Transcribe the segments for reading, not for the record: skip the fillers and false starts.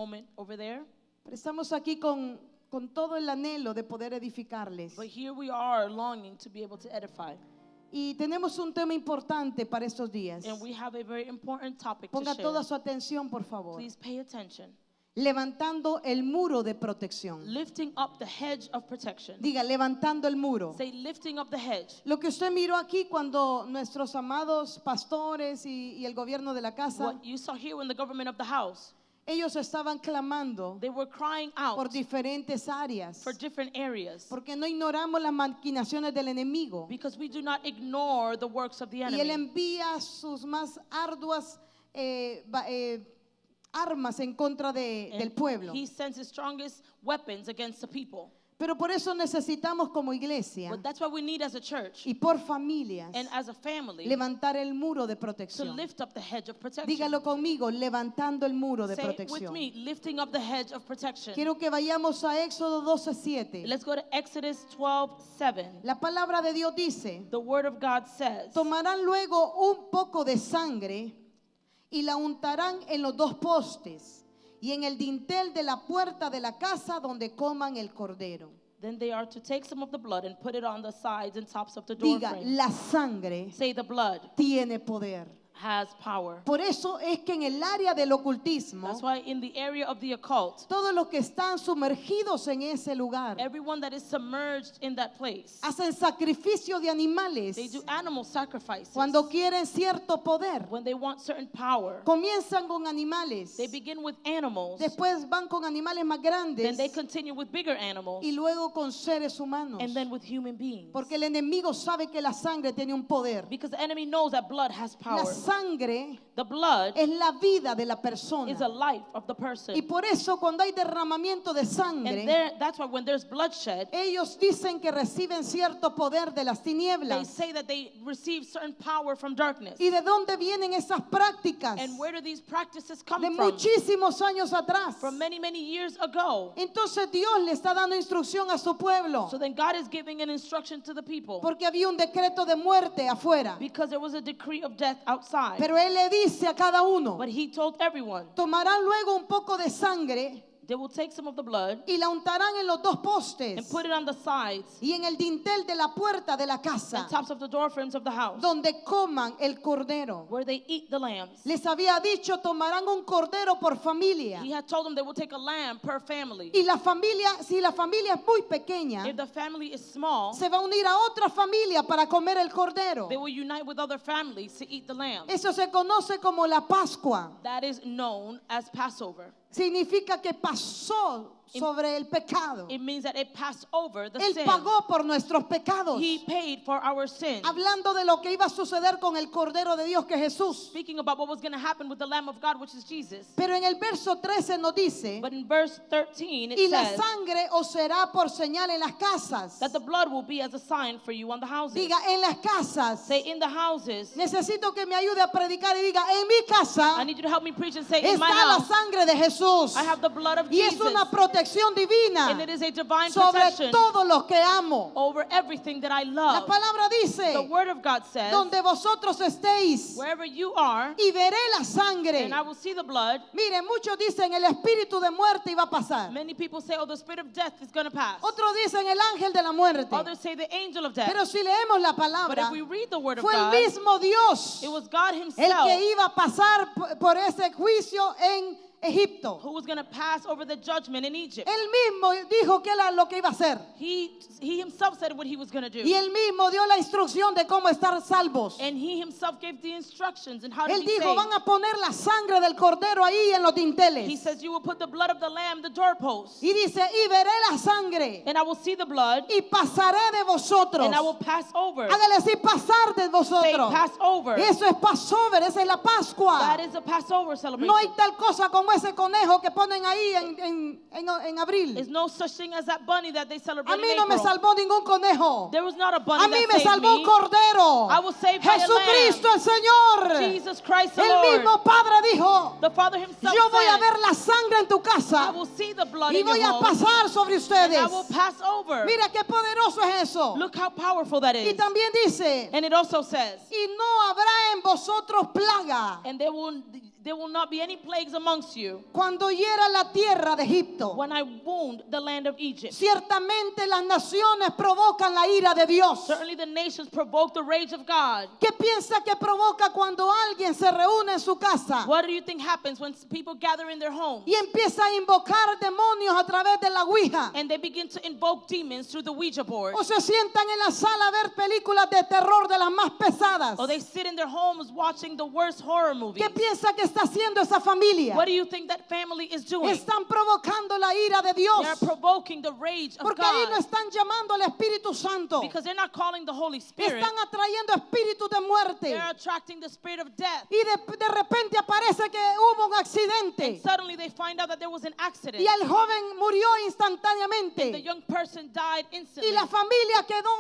moment over there. Pero estamos aquí con todo el anhelo de poder edificarles. But here we are longing to be able to edify. Y tenemos un tema importante para estos días. And we have a very important topic Ponga to share. toda su atención, por favor. Please pay attention. Levantando el muro de protección. Lifting up the hedge of protection. Diga, levantando el muro. Say lifting up the hedge. Lo que usted miró aquí cuando nuestros amados pastores y el gobierno de la casa, What you saw here in the government of the house, ellos estaban clamando they were crying out por diferentes áreas. for different areas. Porque no ignoramos las maquinaciones del enemigo. Because we do not ignore the works of the Y él enemy. envía sus más arduas armas en contra del pueblo. He sends his strongest weapons against the people. Pero por eso necesitamos como iglesia But that's what we need as a church y por familias and as a family levantar el muro de to protección. lift up the hedge of protection. Dígalo conmigo, levantando el muro de Say it with protección. me, lifting up the hedge of protection. Quiero que vayamos a Éxodo 12:7. Let's go to Exodus 12:7. La palabra de Dios dice: The word of God says, tomarán luego un poco de sangre y la untarán en los dos postes y en el dintel de la puerta de la casa donde coman el cordero. then they are to take some of the blood and put it on the sides and tops of the door Diga, frame. la sangre Say the blood tiene poder. has power. Por eso es que en el área del ocultismo, That's why in the area of the occult, todos los que están sumergidos en ese lugar everyone that is submerged in that place, hacen sacrificio de animales they do animal sacrifices. cuando quieren cierto poder. When they want certain power, Comienzan con animales, they begin with animals, después van con animales más then grandes they continue with bigger animals, y luego con seres humanos. and then with human beings. Porque el enemigo sabe que la sangre tiene un poder. Because the enemy knows that blood has La power. sangre The blood es la vida de la persona. is a life of the person. Y por eso cuando hay derramamiento de And sangre, that's why when there's bloodshed, ellos dicen que reciben cierto poder de las they tinieblas. say that they receive certain power from darkness. ¿Y de dónde vienen esas prácticas? And where do these practices come De from? muchísimos años atrás. From many, many years ago. Entonces Dios le está dando instrucción a su pueblo. So then God is giving an instruction to the people. Porque había un decreto de muerte afuera. Because there was a decree of death outside. Pero Él le dice a cada uno: But he told everyone, tomarán luego un poco de sangre they will take some of the blood y la untarán en los dos and postes put it on the sides y en el dintel de la puerta de la casa and tops of the door frames of the house, donde coman el cordero. where they eat the lambs. Les había dicho: tomarán un cordero por familia. He had told them they will take a lamb per family. Y la familia, si la familia es muy pequeña, If the family is small, se va a unir a otra familia para comer el cordero. they will unite with other families to eat the lamb. Eso se conoce como la Pascua. That is known as Passover. Significa que pasó sobre el pecado. It means that it passed over the Él sin. pagó por nuestros pecados. He paid for our sin. Hablando de lo que iba a suceder con el Cordero de Dios, que es Jesús. Speaking about what was going to happen with the Lamb of God, which is Jesus. Pero en el verso 13 nos dice: But in verse 13 y it la says sangre os será por señal en las casas. that the blood will be as a sign for you on the houses. Diga, en las casas. Say, in the houses. Necesito que me ayude a predicar y diga: en mi casa I need you to help me preach and say, in my está la house sangre de Jesús. I have the blood of Y es Jesus. una protección divina And it is a divine sobre protection todos los que amo. over everything that I La love. palabra The dice: word of God says, donde vosotros estéis, wherever you are, y veré la sangre. and I will see the blood. Mire, muchos dicen el espíritu de muerte iba a pasar. Many people say, oh, the spirit of death is going to pass. Otros dicen el ángel de la muerte. Others say the angel of death. Pero si leemos la But palabra, if we read the word of fue el God, mismo Dios it was God el himself que iba a pasar por ese juicio en Egipto. who was going to pass over the judgment in Egypt. Él mismo dijo que era lo que iba a hacer. He himself said what he was going to do. Y él mismo dio la instrucción de cómo estar salvos. And he himself gave the instructions and how to Él be dijo: saved. van a poner la sangre del cordero ahí en los He dinteles. says, you will put the blood of the lamb, the doorpost, Y dice: y veré la sangre and I will see the blood, y pasaré de vosotros. and I will pass over. Hágale así: pasar de Say, vosotros. pass over. Eso es Passover, esa es la Pascua. That is a Passover celebration. No hay tal cosa como ese conejo que ponen ahí en abril. There's no such thing as that bunny that they celebrate A mí in no me April. salvó ningún conejo. There was not a bunny A mí that me saved salvó un me. cordero. I was saved by a Jesucristo el Señor. Jesus Christ the El Lord. mismo Padre dijo: The Father himself yo voy a said, ver la sangre en tu I casa will see the blood y in your voy a home, pasar sobre and ustedes. I will pass over. Mira qué poderoso es eso. Look how powerful that Y is. también dice: And it also says, y no habrá en vosotros plaga. and there will not be any plagues amongst you cuando hiera la tierra de Egipto. when I wound the land of Egypt. Ciertamente las naciones provocan la ira de Dios. Certainly the nations provoke the rage of God. ¿Qué piensa que provoca cuando alguien se reúne en su casa What do you think happens when people gather in their homes y empieza a invocar demonios a través de la Ouija? and they begin to invoke demons through the Ouija board? O se sientan en la sala a ver películas de terror de las más pesadas. Or they sit in their homes watching the worst horror movies? ¿Qué piensa que está haciendo esa familia? What do you think that family is doing? Están provocando la ira de Dios. They are provoking the rage of Porque ahí no God están llamando al Espíritu Santo. because they're not calling the Holy Spirit. Están atrayendo espíritus de muerte. They're attracting the spirit of death. Y de repente aparece que hubo un And accidente. suddenly they find out that there was an accident. Y el joven murió The instantáneamente. young person died Y instantly. la familia quedó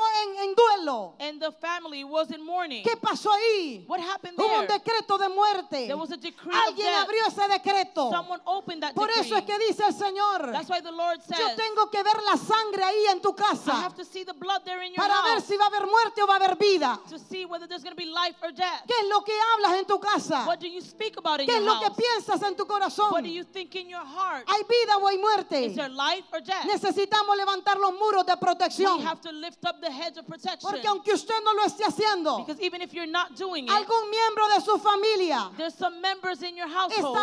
en duelo. And the family was in mourning. ¿Qué pasó ahí? What happened Hubo un there? decreto de muerte. There was a decree of Alguien death. abrió ese decreto. Someone opened that Por eso decree. es que dice el Señor, That's why the Lord yo says, tengo que ver la sangre ahí en tu I casa have to see the blood there in your para ver house si va a haber muerte o va a haber vida. to see whether there's going to be life or death. ¿Qué es lo que hablas en tu casa? What do you speak about in ¿Qué es your lo que house? piensas en tu corazón? What do you think in your heart? ¿Hay vida o hay muerte? Is there life or death? Necesitamos levantar los muros de We protección. have to lift up the hedge of protection. Porque aunque usted no lo esté haciendo, Because even if you're not doing it, algún miembro de su familia there's some members in your está household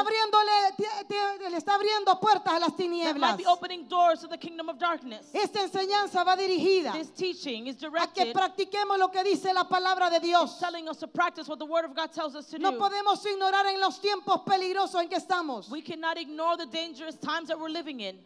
le está abriendo puertas a las that tinieblas. might be opening doors to the kingdom of darkness. Esta enseñanza va dirigida This teaching is a que directed practiquemos lo que dice la palabra de Dios. telling us to practice what the word of God tells us to No do. podemos ignorar en los tiempos peligrosos en que estamos. We cannot ignore the dangerous times that we're living in.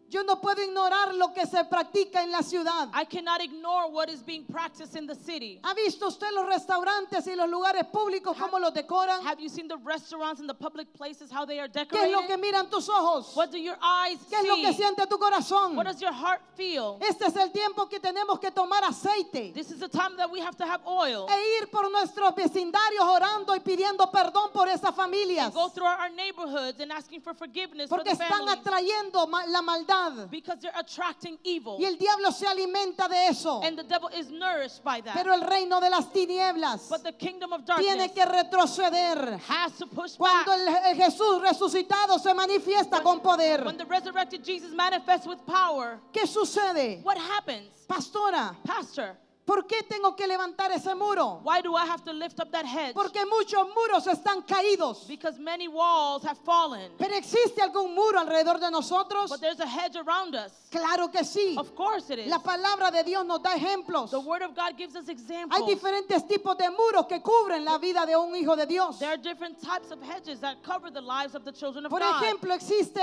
Yo no puedo ignorar lo que se practica en la ciudad. I cannot ignore what is being practiced in the city. ¿Ha visto usted los restaurantes y los lugares públicos cómo los decoran? Have you seen the restaurants and the public places, how they are ¿Qué es lo que decorated? miran tus ojos? What do your eyes ¿Qué es lo que see? siente tu corazón? What does your heart feel? Este es el tiempo que tenemos que tomar aceite This is the time that we have to have oil. e ir por nuestros vecindarios orando y pidiendo perdón por esas familias. Go through our neighborhoods and asking for forgiveness for Porque the están families. atrayendo la maldad. Because they're attracting evil. Y el diablo se alimenta de eso. And the devil is nourished by that. Pero el reino de las tinieblas But the kingdom of tiene darkness que retroceder. has to push back. Cuando el Jesús resucitado se manifiesta con poder. When the resurrected Jesus manifests with power, ¿Qué sucede? what happens? Pastora, Pastor, ¿por qué tengo que levantar ese muro? why do I have to lift up that hedge? Porque muchos muros están caídos. Because many walls have fallen. ¿Pero existe algún muro alrededor de nosotros? But there's a hedge around us. Claro que sí. Of course it is. La palabra de Dios nos da ejemplos. The word of God gives us Hay examples. diferentes tipos de muros que cubren la vida de un hijo de Dios. There are different types of hedges that cover the lives of the children of Por God. ejemplo, existe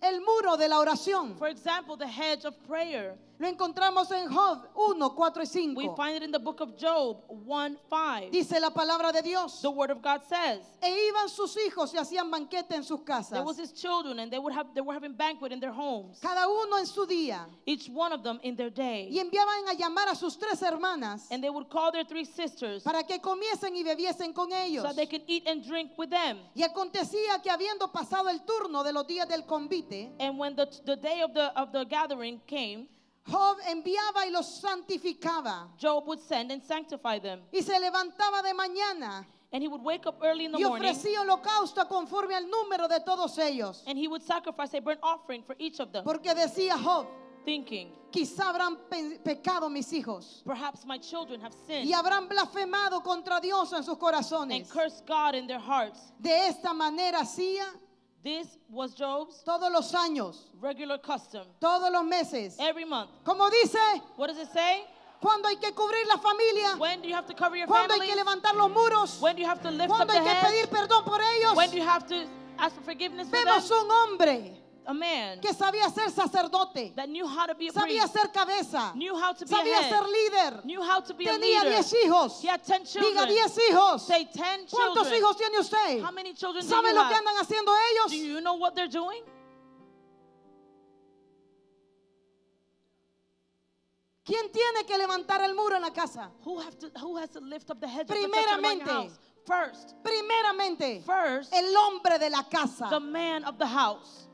el muro de la oración. For example, the hedge of prayer. Lo encontramos en Job 1, 4 y We 5. find it in the book of Job 1:5. Dice la palabra de Dios. The word of God says, E iban sus hijos y hacían banquete en sus there was casas. his children and they were having banquet in their homes. Cada uno en su día. Each one of them in their day. Y enviaban a llamar a sus 3 hermanas And they would call their 3 sisters para que comiesen y bebiesen con ellos. so that they can eat and drink with them. Y acontecía que habiendo pasado el turno de los días del convite, And when the day of the gathering came, Job enviaba y los santificaba. Job would send and sanctify them. Y se levantaba de mañana And he would wake up early in the y morning ofrecía holocausto conforme al número de todos ellos. and he would sacrifice a burnt offering for each of them, Porque decía Job, thinking, quizá habrán pecado mis hijos perhaps my children have sinned y habrán blasfemado contra Dios en sus and corazones. cursed God in their hearts. De esta manera hacía This was Job's todos los años, regular custom. todos los meses. Every month. Como dice, What does it say? cuando hay que cubrir la familia, When do you have to cover your cuando hay family? que levantar los muros, When do you have to lift up cuando the hay que hedge? pedir perdón por ellos. When do you have to ask for forgiveness for them? Vemos un hombre A man que sabía ser sacerdote, that knew how to be a sabía priest, ser cabeza, knew how to be a sabía ser head, líder, knew how to be a tenía leader. 10 hijos. He had 10 Diga children. 10 hijos. Say 10 ¿Cuántos children. hijos tiene usted? How many children do ¿Sabe you lo que have? andan haciendo Do ellos? you know what they're doing? ¿Quién tiene que levantar el muro en la casa? Who has to lift up the hedge of protection around your Primeramente. house? Primeramente, First, el hombre de la the casa. man of the house.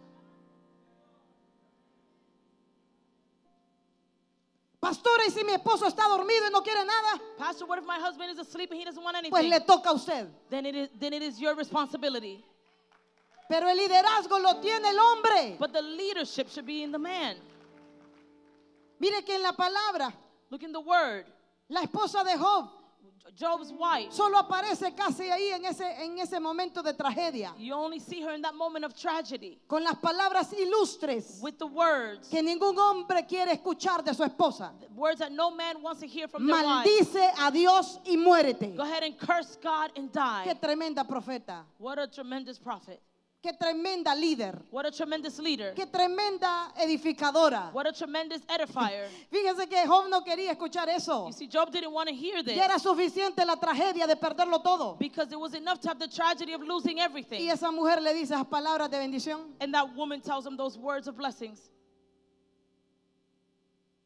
Pastora, ¿y si mi esposo está dormido y no quiere nada? Pastor, what if my husband is asleep and he doesn't want Pues anything? le toca a usted. Then it is your responsibility. Pero el liderazgo lo tiene el hombre. But the leadership should be in the man. Mire que en la palabra, Look in the word. la esposa de Job Job's wife. solo aparece casi ahí en ese momento de tragedia. You only see her in that moment of tragedy Con las palabras ilustres with the words. que ningún hombre quiere escuchar de su esposa. Words that no man wants to hear from their wife. Maldice a Dios y muérete. Go ahead and curse God and die. Qué tremenda profeta. What a tremendous prophet. Qué tremenda líder. What a tremendous leader. Qué tremenda edificadora. What a tremendous edifier. Fíjese que Job no quería escuchar eso. You see, Job didn't want to hear this Ya era suficiente la tragedia de perderlo todo. because it was enough to have the tragedy of losing everything. Y esa mujer le dice esas palabras de bendición. And that woman tells him those words of blessings.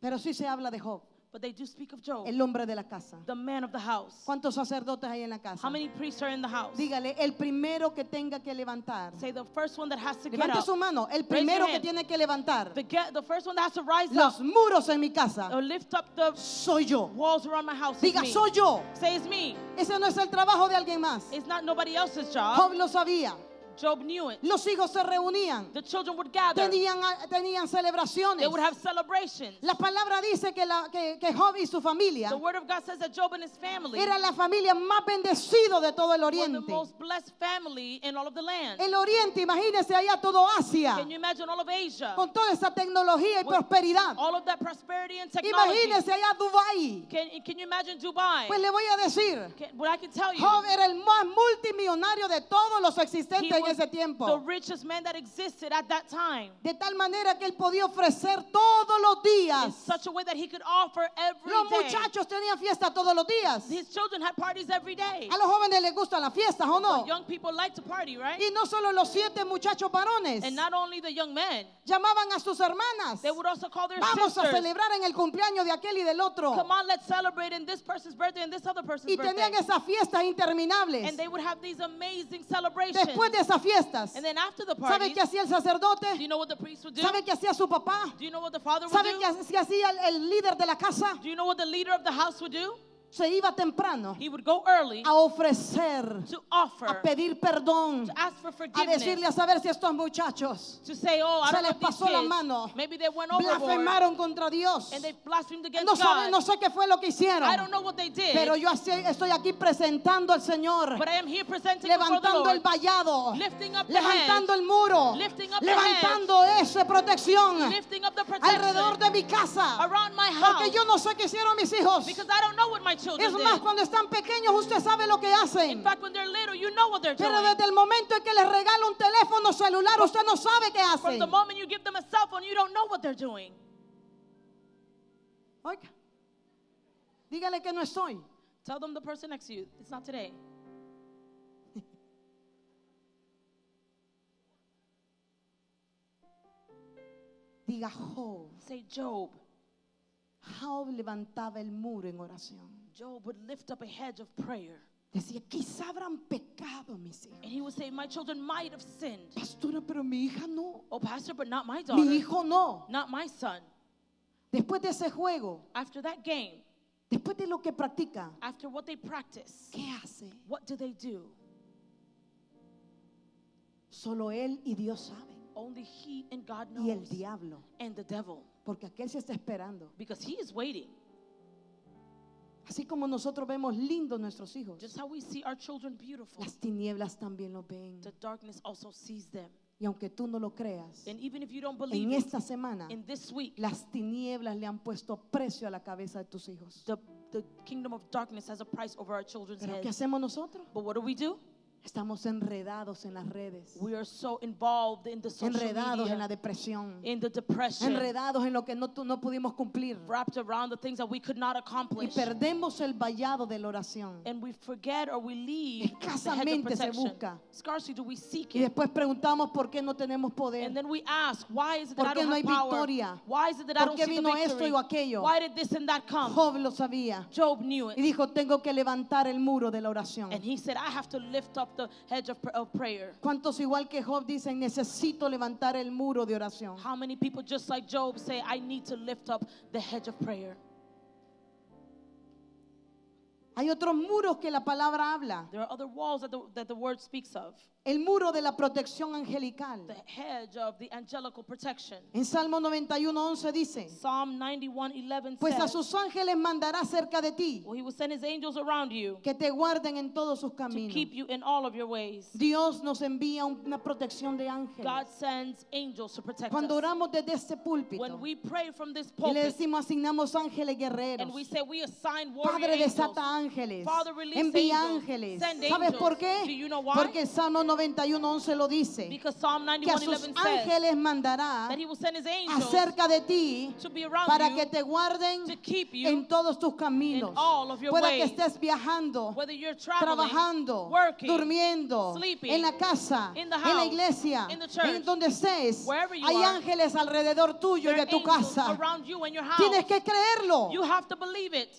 Pero sí se habla de Job, But they do speak of Job, el hombre de la casa. the man of the house. ¿Cuántos sacerdotes hay en la casa? How many priests are in the house? Dígale, el primero que tenga que levantar. Say the first one that has to get Levante up. su mano. El Raise primero your que hand. tiene que levantar The first one that has to rise los up muros en mi casa or lift up the soy yo. walls around my house is Diga, me. soy yo. Say it's me. Ese no es el trabajo de alguien más. It's not nobody else's job. Job lo sabía. Job knew it. Los hijos se reunían. The children would gather. Tenían celebraciones. They would have celebrations. La palabra dice que Job y su familia The word of God says that Job and his family era la familia más bendecida de todo el were the oriente. most blessed family in all of the land. El oriente, imagínese allá todo Asia, Can you imagine all of Asia? con toda esa tecnología y With prosperidad. all of that prosperity and technology. Imagínese allá Dubái. Can you imagine Dubai? Pues le voy a decir, What I can tell you, Job era el más multimillonario de todos los he existentes en was ese tiempo. the richest man that existed at that time. De tal manera que él podía ofrecer todos los In días. such a way that he could offer every Los day. muchachos tenían fiesta todos los días. His children had parties every day. A los jóvenes les gustan las fiestas, ¿o no? Young people like to party, right? Y no solo los 7 muchachos varones. And not only the young men, Llamaban a sus hermanas. they would also call their Vamos a sisters. celebrar en el cumpleaños de aquel y del otro. Come on, let's celebrate in this person's birthday and this other person's Y birthday. tenían esas fiestas interminables. And they would have these amazing celebrations. Después de esas fiestas, And then after the ¿sabe parties, qué hacía el sacerdote? do you know what the priest would do? ¿Sabe qué hacía su papá? Do you know what the father would ¿Sabe do? qué hacía el líder de la casa? Do you know what the leader of the house would do? Se iba temprano He would go early a ofrecer, to a offer, pedir perdón, to ask for a forgiveness, decirle a saber si estos muchachos to say, oh, I se don't know les if these pasó la kids, mano, maybe they went overboard blasfemaron contra Dios. and they blasphemed against No sabe, God. no sé qué fue lo que hicieron, I don't know what they did, pero yo estoy aquí presentando al Señor, but I am here presenting before the levantando el Lord, vallado, lifting up the levantando hedge, el muro, lifting up the levantando esa protección lifting up the alrededor protection de mi casa, around my house, porque yo no sé qué hicieron mis hijos. because I don't know what my Es children más, did. cuando están pequeños usted sabe lo que In hacen. fact, when they're little, you know what they're Pero doing. desde el momento en que les regala un teléfono celular, usted no sabe qué From hacen. the moment you give them a cell phone, you don't know what they're doing. Oiga, dígale que no estoy. Tell them the person next to you, it's not today. Diga Job. Say, Job. Job levantaba el muro en oración. Job would lift up a hedge of prayer. Decía, quizá habrán pecado mis hijos. And he would say, my children might have sinned. Pastora, pero mi hija no. Oh, pastor, but not my daughter. Mi hijo no. Not my son. Después de ese juego, After that game, después de lo que practica, after what they practice, ¿qué hace? what do they do? Solo él y Dios saben. Only he and God Y el knows. diablo. And the devil. Porque aquel se está esperando. Because he is waiting. Así como nosotros vemos lindos nuestros hijos, Just how we see our children beautiful, las tinieblas también lo ven. the darkness also sees them. Y aunque tú no lo creas, And even if you don't believe en it, esta semana in this week, las tinieblas le han puesto precio a la cabeza de tus hijos. the kingdom of darkness has a price over our children's Pero ¿qué heads. hacemos nosotros? But what do? Estamos enredados en las redes, We are so involved in the social enredados en la media, depresión, in the depression, enredados en lo que no pudimos cumplir wrapped around the things that we could not y accomplish. perdemos el vallado de la oración. And we forget or we leave the hedge of Escasamente se protection. busca. Scarcely do we seek Y it. después preguntamos por qué no tenemos poder, And then we ask, why is it that ¿Por I qué don't no have hay power? victoria? Why is it that I ¿Por don't qué see the vino esto victory? y aquello? Why did this and that come? Job lo sabía Job knew y it. dijo, tengo que levantar el muro de la oración. And he said, I have to lift up up the hedge of prayer. ¿Cuántos igual que Job dicen, necesito levantar el muro de oración? How many people just like Job say, I need to lift up the hedge of prayer? Hay otros muros que la palabra habla. There are other walls that the word speaks of. El muro de la protección angelical. The hedge of the angelical protection. En Salmo 91:11 dice, Psalm 91:11 pues a says, sus ángeles mandará cerca de ti, well, he will send his angels around you que te guarden en todos sus to caminos. keep you in all of your ways. Dios nos envía una protección de God ángeles. sends angels to protect Cuando us. oramos desde este púlpito When we pray from this y le pulpit decimos, asignamos ángeles guerreros. and we say we assign warrior Padre, angels, desata ángeles, Father, release envía angels, ángeles. send ¿Sabes angels. por qué? Do you know why? Porque el Salmo 91:11 lo dice, because Psalm que a sus 91:11 says ángeles mandará that he will send his angels acerca de ti to be around para you, que te guarden to keep you en todos tus caminos. in all of your Pueda que ways. estés viajando, whether you're traveling, trabajando, working, durmiendo, sleeping, en la casa, in the en la house, iglesia, in the church, en donde estés. wherever you Hay are, ángeles alrededor tuyo y there de tu are angels casa. around you and your house. Tienes que creerlo. You have to believe it.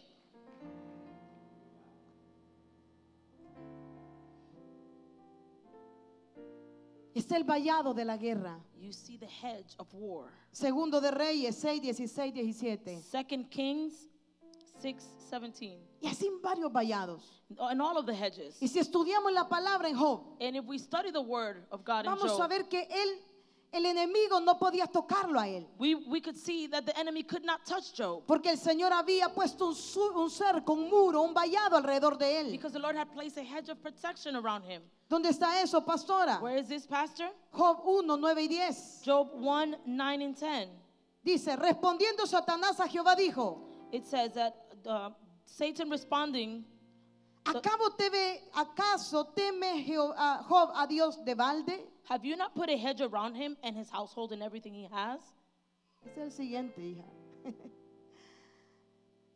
Es el vallado de la guerra. You see the hedge of war. Segundo de Reyes 6, 16, 17. 2 Kings 6:17. Y así varios vallados. And all of the hedges. Y si estudiamos la palabra en Job, And if we study the word of God in vamos a Job, ver que el enemigo no podía tocarlo a él. we could see that the enemy could not touch Job Porque el Señor había puesto un cerco, un muro, un vallado alrededor de él. because the Lord had placed a hedge of protection around him. ¿Dónde está eso, pastora? Where is this, Pastor? Job 1, 9 y 10. Job 1, 9 and 10. Dice, respondiendo Satanás a Jehová dijo, It says that Satan responding, ¿acaso teme Job a Dios de balde? have you not put a hedge around him and his household and everything he has? Es el siguiente, hija.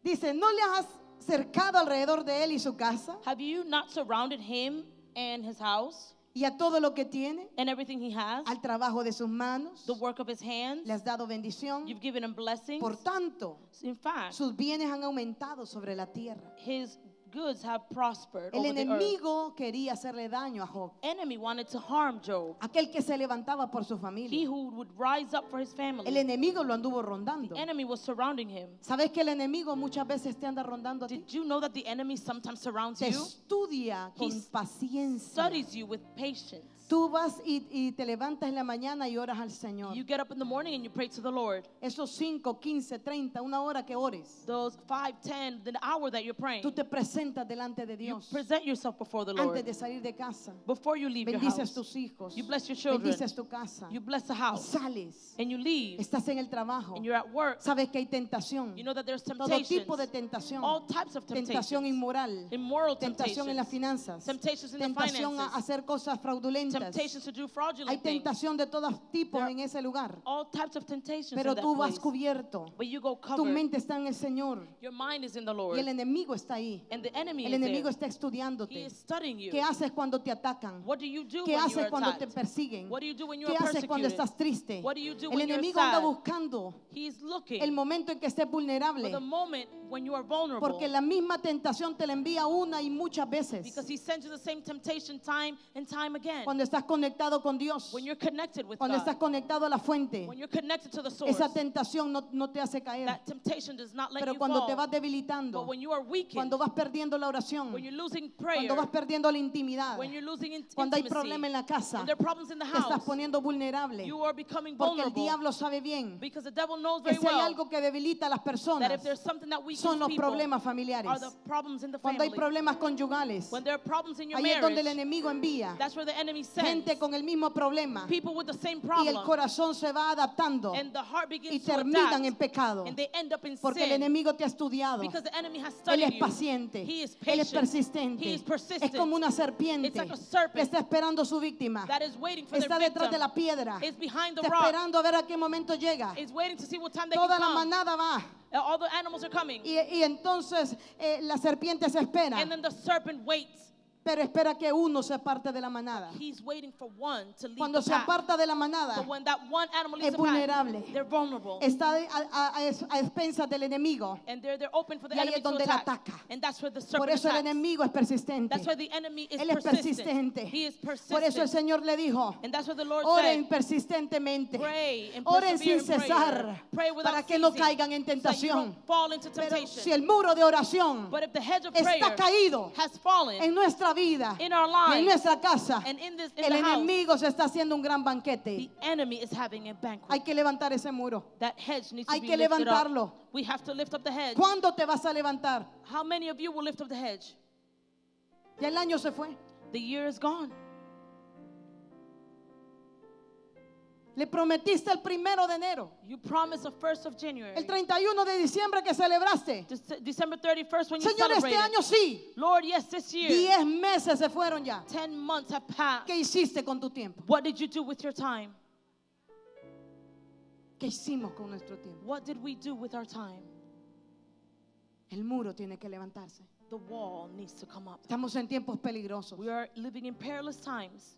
Dice, ¿no le has cercado alrededor de él y su casa Have you not surrounded him and his house y a todo lo que tiene, and everything he has, al trabajo de sus manos? the work of his hands? Le has dado bendición. You've given him blessings. Por tanto, In fact, sus bienes han aumentado sobre la tierra. his goods have prospered El over the earth. enemigo quería hacerle daño a Job, Enemy wanted to harm Job. aquel que se levantaba por su He familia. who would rise up for his family. El enemigo lo anduvo rondando. The enemy was surrounding him. ¿Sabes que el enemigo muchas veces te anda rondando a ti? Did you know that the enemy sometimes surrounds Te you? estudia con He paciencia. Studies you with patience. Tú vas y te levantas en la mañana y oras al Señor. You get up in the morning and you pray to the Lord. Esos 5, 15, 30, una hora que ores, Those 5, 10, the hour that you're praying, tú te presentas delante de you Dios present yourself before the antes Lord. de salir de casa. Before you leave your Bendices house, tus hijos, you bless your children, bendices tu casa, you bless the y house, sales, and you leave, estás en el trabajo. and you're at work. Sabes que hay tentación, You know that there's todo temptations, tipo de tentación, all types of tentación temptations, inmoral, immoral tentación en las temptations, finanzas, temptations in the tentación a finances, hacer cosas fraudulentas. temptations to do Hay fraudulent things, tentación de todos tipos There- en ese lugar, all types of temptations pero in that tú vas place. cubierto. But you go Tu covered. mente está en el Señor Your mind is in the y Lord, el enemigo está ahí. and the enemy El is enemigo there. está He estudiándote. is studying you. ¿Qué haces cuando te atacan? What do you do ¿Qué when you haces are cuando te attacked? persiguen? What do you do when you ¿Qué are haces cuando persecuted? estás triste? What do you do El when you're enemigo anda sad? buscando He's looking el momento en que estés for vulnerable, the moment when you are vulnerable, porque la misma tentación te la envía una y muchas veces. because he sends you the same temptation time and time again. Cuando estás conectado con Dios, When you're connected with cuando God, estás conectado a la fuente, when you're connected to the source, esa tentación no te hace caer. that temptation does not let Pero you cuando te fall. vas debilitando, But when you are weakened, cuando vas perdiendo la oración, when you're losing prayer, cuando vas perdiendo la intimidad, when you're losing cuando hay intimacy, problema en la casa, when there are problems in the te estás house, poniendo vulnerable. you are becoming Porque el vulnerable, diablo sabe bien because the devil knows que very si hay well algo que debilita a las that personas, if there's something that weakens son los people, problemas are familiares. the problems in the Cuando hay family. problemas conyugales, When there are problems in your ahí es donde el marriage, enemigo envía that's where the enemy sends gente con el mismo problema people with the same y el problem, corazón se va adaptando and the heart y begins to terminan en adapt, pecado. and they end up in Porque el sin, enemigo te ha estudiado. because the enemy has Él studied es you. paciente, He is él es patient. persistente, He is persistent. es como una serpiente It's like a que serpent está esperando su víctima, that is waiting for their está detrás de victim, la piedra, is behind the está rock, esperando a ver a qué momento llega. is waiting to see what time they Toda can la come. manada va All the animals are coming, y entonces la serpiente se espera, and then the serpent waits, pero espera que uno se aparte de la manada. He's waiting for one to leave Cuando the se pack. aparta de la manada, But when that one animal es leaves the pack, vulnerable. they're vulnerable. Está a expensas del enemigo. And they're open for the Y ahí enemy es donde to la attack. ataca. And that's where the Por serpent eso el attacks. enemigo es persistente. That's why the enemy is Él es persistent. persistente. He is persistent. Por eso el Señor le dijo, And that's what the Lord oren said. persistentemente, Pray and oren sin persevere in cesar, prayer. Pray without para que no ceasing, caigan en so that you tentación. don't fall into Pero temptation. si el muro de oración But if the hedge of está prayer caído has fallen en nuestra vida in our y en lives nuestra casa, and in el the house, enemigo se está haciendo un gran the banquete. enemy is having a banquet. Hay que levantar ese muro. That hedge needs Hay to be que lifted levantarlo. up. We have to lift up the hedge. ¿Cuándo te vas a levantar? How many of you will lift up the hedge? Ya el año se fue. The year is gone. Le prometiste el 1 de enero, You promised the 1st of January. el 31 de diciembre que celebraste. December 31st when you Señor, este celebrated. año sí. Lord, yes, this year. 10 meses se fueron ya. 10 months have passed. ¿Qué hiciste con tu tiempo? What did you do with your time? ¿Qué hicimos con nuestro tiempo? What did we do with our time? El muro tiene que levantarse. The wall needs to come up. Estamos en tiempos peligrosos. We are living in perilous times.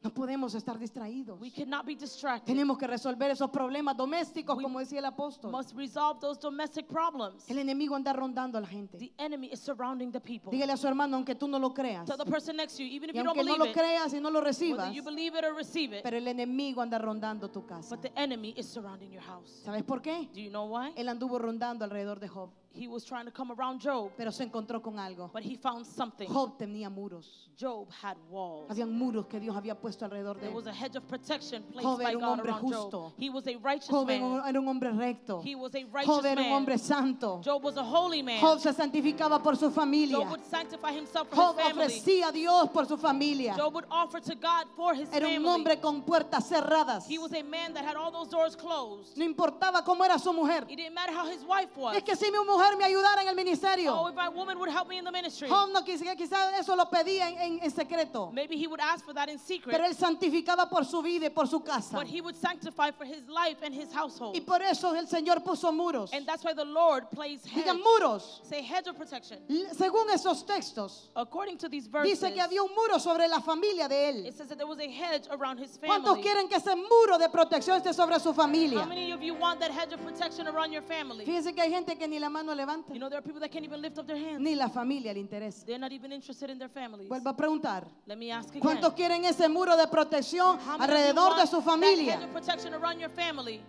No podemos estar distraídos. We cannot be distracted. Tenemos que resolver esos problemas domésticos, We como decía el apóstol. Must resolve those domestic problems. El enemigo anda rondando a la gente. The enemy is surrounding the people. Dígale a su hermano, aunque tú no lo creas, Tell the person next to you, even if y you don't aunque no believe lo it, creas y no lo whether recibas, you believe it or receive it, pero el enemigo anda rondando tu casa. but the enemy is surrounding your house. ¿Sabes por qué? Do you know why? Él anduvo rondando alrededor de Job, He was trying to come around Job, pero se encontró con algo. but he found something. Job tenía muros. Job had walls. Habían muros que Dios había puesto alrededor de There was él. a hedge of protection placed Job by era un God hombre around justo. Job. He was a righteous Job man. era un hombre recto. He was a righteous Job era un man. hombre santo. Job was a holy man. Job se santificaba por su Job familia. would sanctify himself for Job his family. ofrecía a Dios por su familia. Job would offer to God for his Era un family. hombre con puertas cerradas. He was a man that had all those doors closed. No importaba cómo era su mujer. It didn't matter how his wife was. Es que si mi mujer me ayudara en el Oh, ministerio. if my woman would help me in the ministry. Job no quizás eso lo pedía en secreto. Maybe he would ask for that in secret. Pero él santificaba por su vida y por su casa. But he would sanctify for his life and his household. Y por eso el Señor puso muros. And that's why the Lord placed hedge. Digan muros. Say hedge of protection. Según esos textos, According to these verses, dice que había un muro sobre la familia de él. it says that there was a hedge around his ¿Cuántos family. quieren que ese muro de protección esté sobre su How familia? many of you want that hedge of protection around your family? Fíjense que hay gente que ni la mano levanta, You know, there are people that can't even lift up their hands. ni la familia le interesa. They're not even interested in their families. Vuelvo a preguntar. Let me ask again. ¿Cuántos quieren ese muro de protección How many of you alrededor de want su that familia? hedge of protection around your family?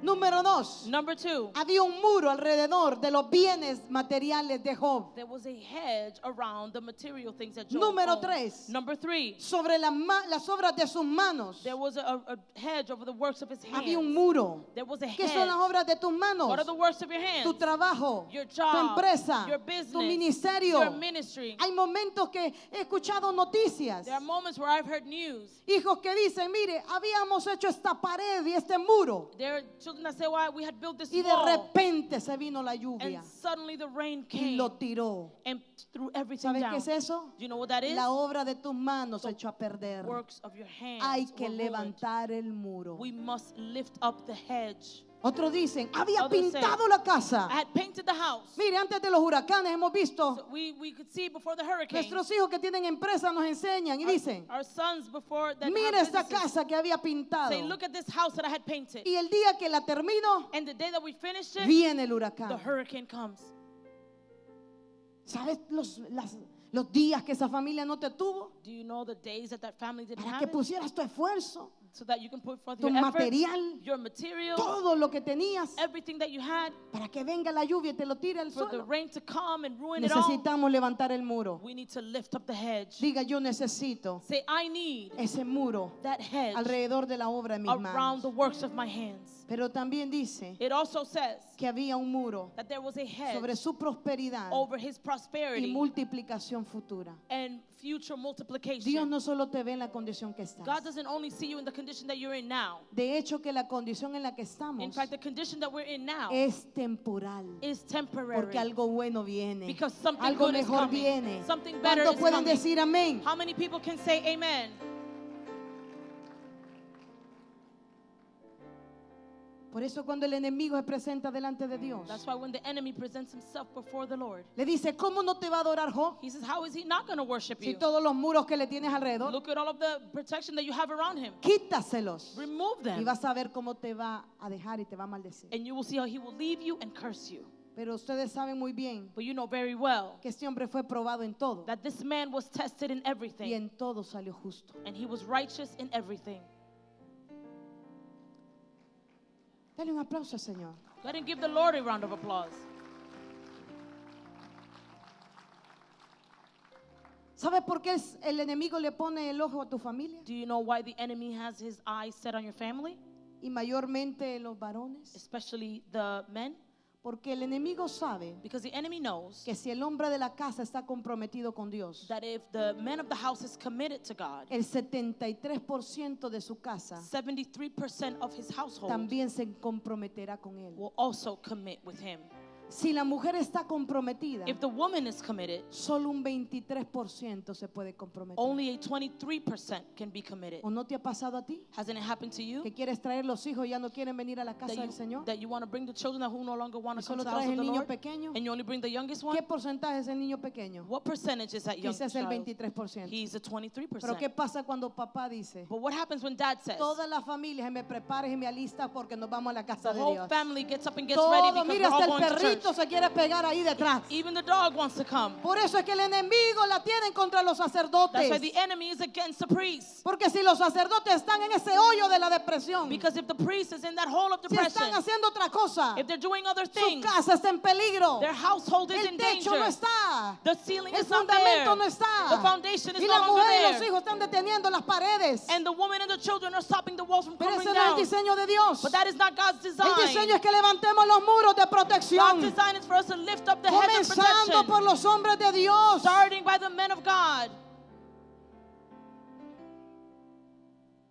Número 2. Number 2, Había un muro alrededor de los bienes materiales de Job. there was a hedge around the material things that Job Número owned. 3. Number 3, Sobre las obras de sus manos there was a hedge over the works of his hands. había un muro. There was a ¿Qué son las hedge. obras de tus manos? What are the works of your hands? Tu trabajo, Your tu job, empresa, your business, tu ministerio. your ministry. Hay momentos que he escuchado noticias. There are moments where I've heard news. Hijos que dicen, mire, habíamos hecho esta pared y este muro. There are children that say, "Why we had built this Y de wall," repente se vino la lluvia and suddenly the rain y came lo tiró. and threw everything ¿Sabes down. qué es eso? Do you know what that is? La obra de tus manos se echó a perder. Works of your hands. Hay que were ruined. levantar el muro. We must lift up the hedge. Otros dicen, había Others say, pintado la casa. I had painted the house. Mire, antes de los huracanes hemos visto, So we could see before the hurricane. nuestros hijos que tienen empresas nos enseñan y dicen, Our sons before that mire have esta businesses casa que había pintado. say, "Look at this house that I had painted." Y el día que la termino, And the day that we finished it, viene el the huracán. hurricane comes. ¿Sabes los días que esa familia no te tuvo? Do you know the days that family didn't Para have que it? pusieras tu esfuerzo, So that you can put forth tu your effort, material, your material, todo lo que tenías, everything that you had, para que venga la lluvia y te lo tire al for the suelo. rain to come and ruin it all. Necesitamos levantar el muro. We need to lift up the hedge. Diga, yo necesito Say, I need ese muro that hedge alrededor de la obra de mis around the manos. works of my hands. Pero también dice It also says que había un muro that there was a hedge sobre su prosperidad over his y prosperity multiplicación futura. and future multiplication. Dios no solo te ve en la condición que estás. God doesn't only see you in the condition that you're in now. De hecho, que la condición en la que In estamos fact, the condition that we're in now es temporal. is temporary. Porque algo bueno viene. Because something Algo good is mejor coming. viene. Something better ¿Cuántos is pueden coming? decir amén? How many people can say amen? Por eso cuando el enemigo se presenta delante de Dios, That's why when the enemy presents himself before the Lord, le dice, ¿cómo no te va a adorar Job? he says, how is he not going to worship Si you? todos los muros que le tienes alrededor, Look at all of the protection that you have around him. quítaselos. Remove Y them. vas a ver cómo te va a dejar y te va a maldecir. And you will see how he will leave you and curse you. Pero ustedes saben muy bien But you know very well que este hombre fue probado en todo that this man was tested in y everything. en todo salió justo. And he was righteous in everything. Dale un aplauso al Señor. Go ahead and give the Lord a round of applause. ¿Sabes por qué el enemigo le pone el ojo a tu familia? Do you know why the enemy has his eyes set on your family? Y mayormente los varones. Especially the men? Porque el enemigo sabe Because the enemy knows que si el hombre de la casa está comprometido con Dios, that if the man of the house is committed to God, el 73% de su casa 73% of his household también se comprometerá con él. will also commit with him. Si la mujer está comprometida, If the woman is committed, solo un 23% se puede comprometer. only a 23% can be committed. ¿O no te ha pasado a ti? Hasn't it happened to you? Que quieres traer los hijos y ya no quieren venir a la casa del Señor. That you want to bring the children that who no longer want Y to come solo to the house traes of el the niño Lord, pequeño. and you only bring the youngest one? ¿Qué porcentaje es el niño pequeño? What percentage is that young Quizás el child? 23%. He's a 23%. Pero ¿qué pasa cuando papá dice? But what happens when dad says, Toda la familia se me prepare y me alista porque nos vamos a la casa the de whole Dios. family gets up and gets ready Todo, because mira, we're all hasta el going to church. perrito se quiere pegar ahí detrás. Even the dog wants to come. Por eso es que el enemigo la tiene contra los That's why sacerdotes. the enemy is against the priest. Porque si los sacerdotes están en ese hoyo de la depresión, Because if the priest is in that hole of si depression, están haciendo otra cosa, if they're doing other su things, casa está en peligro. their household is El in techo danger. no está. The ceiling El is not there. fundamento no está. The foundation is Y no la longer mujer y los there. hijos están deteniendo las paredes. And the woman and the children are stopping the walls from Pero crumbling ese no es el down. diseño de Dios. But that is not God's El design. diseño es que levantemos los muros de God's protección. design is for us to lift up the hedge of Comenzando protection, por los hombres de Dios. starting by the men of God.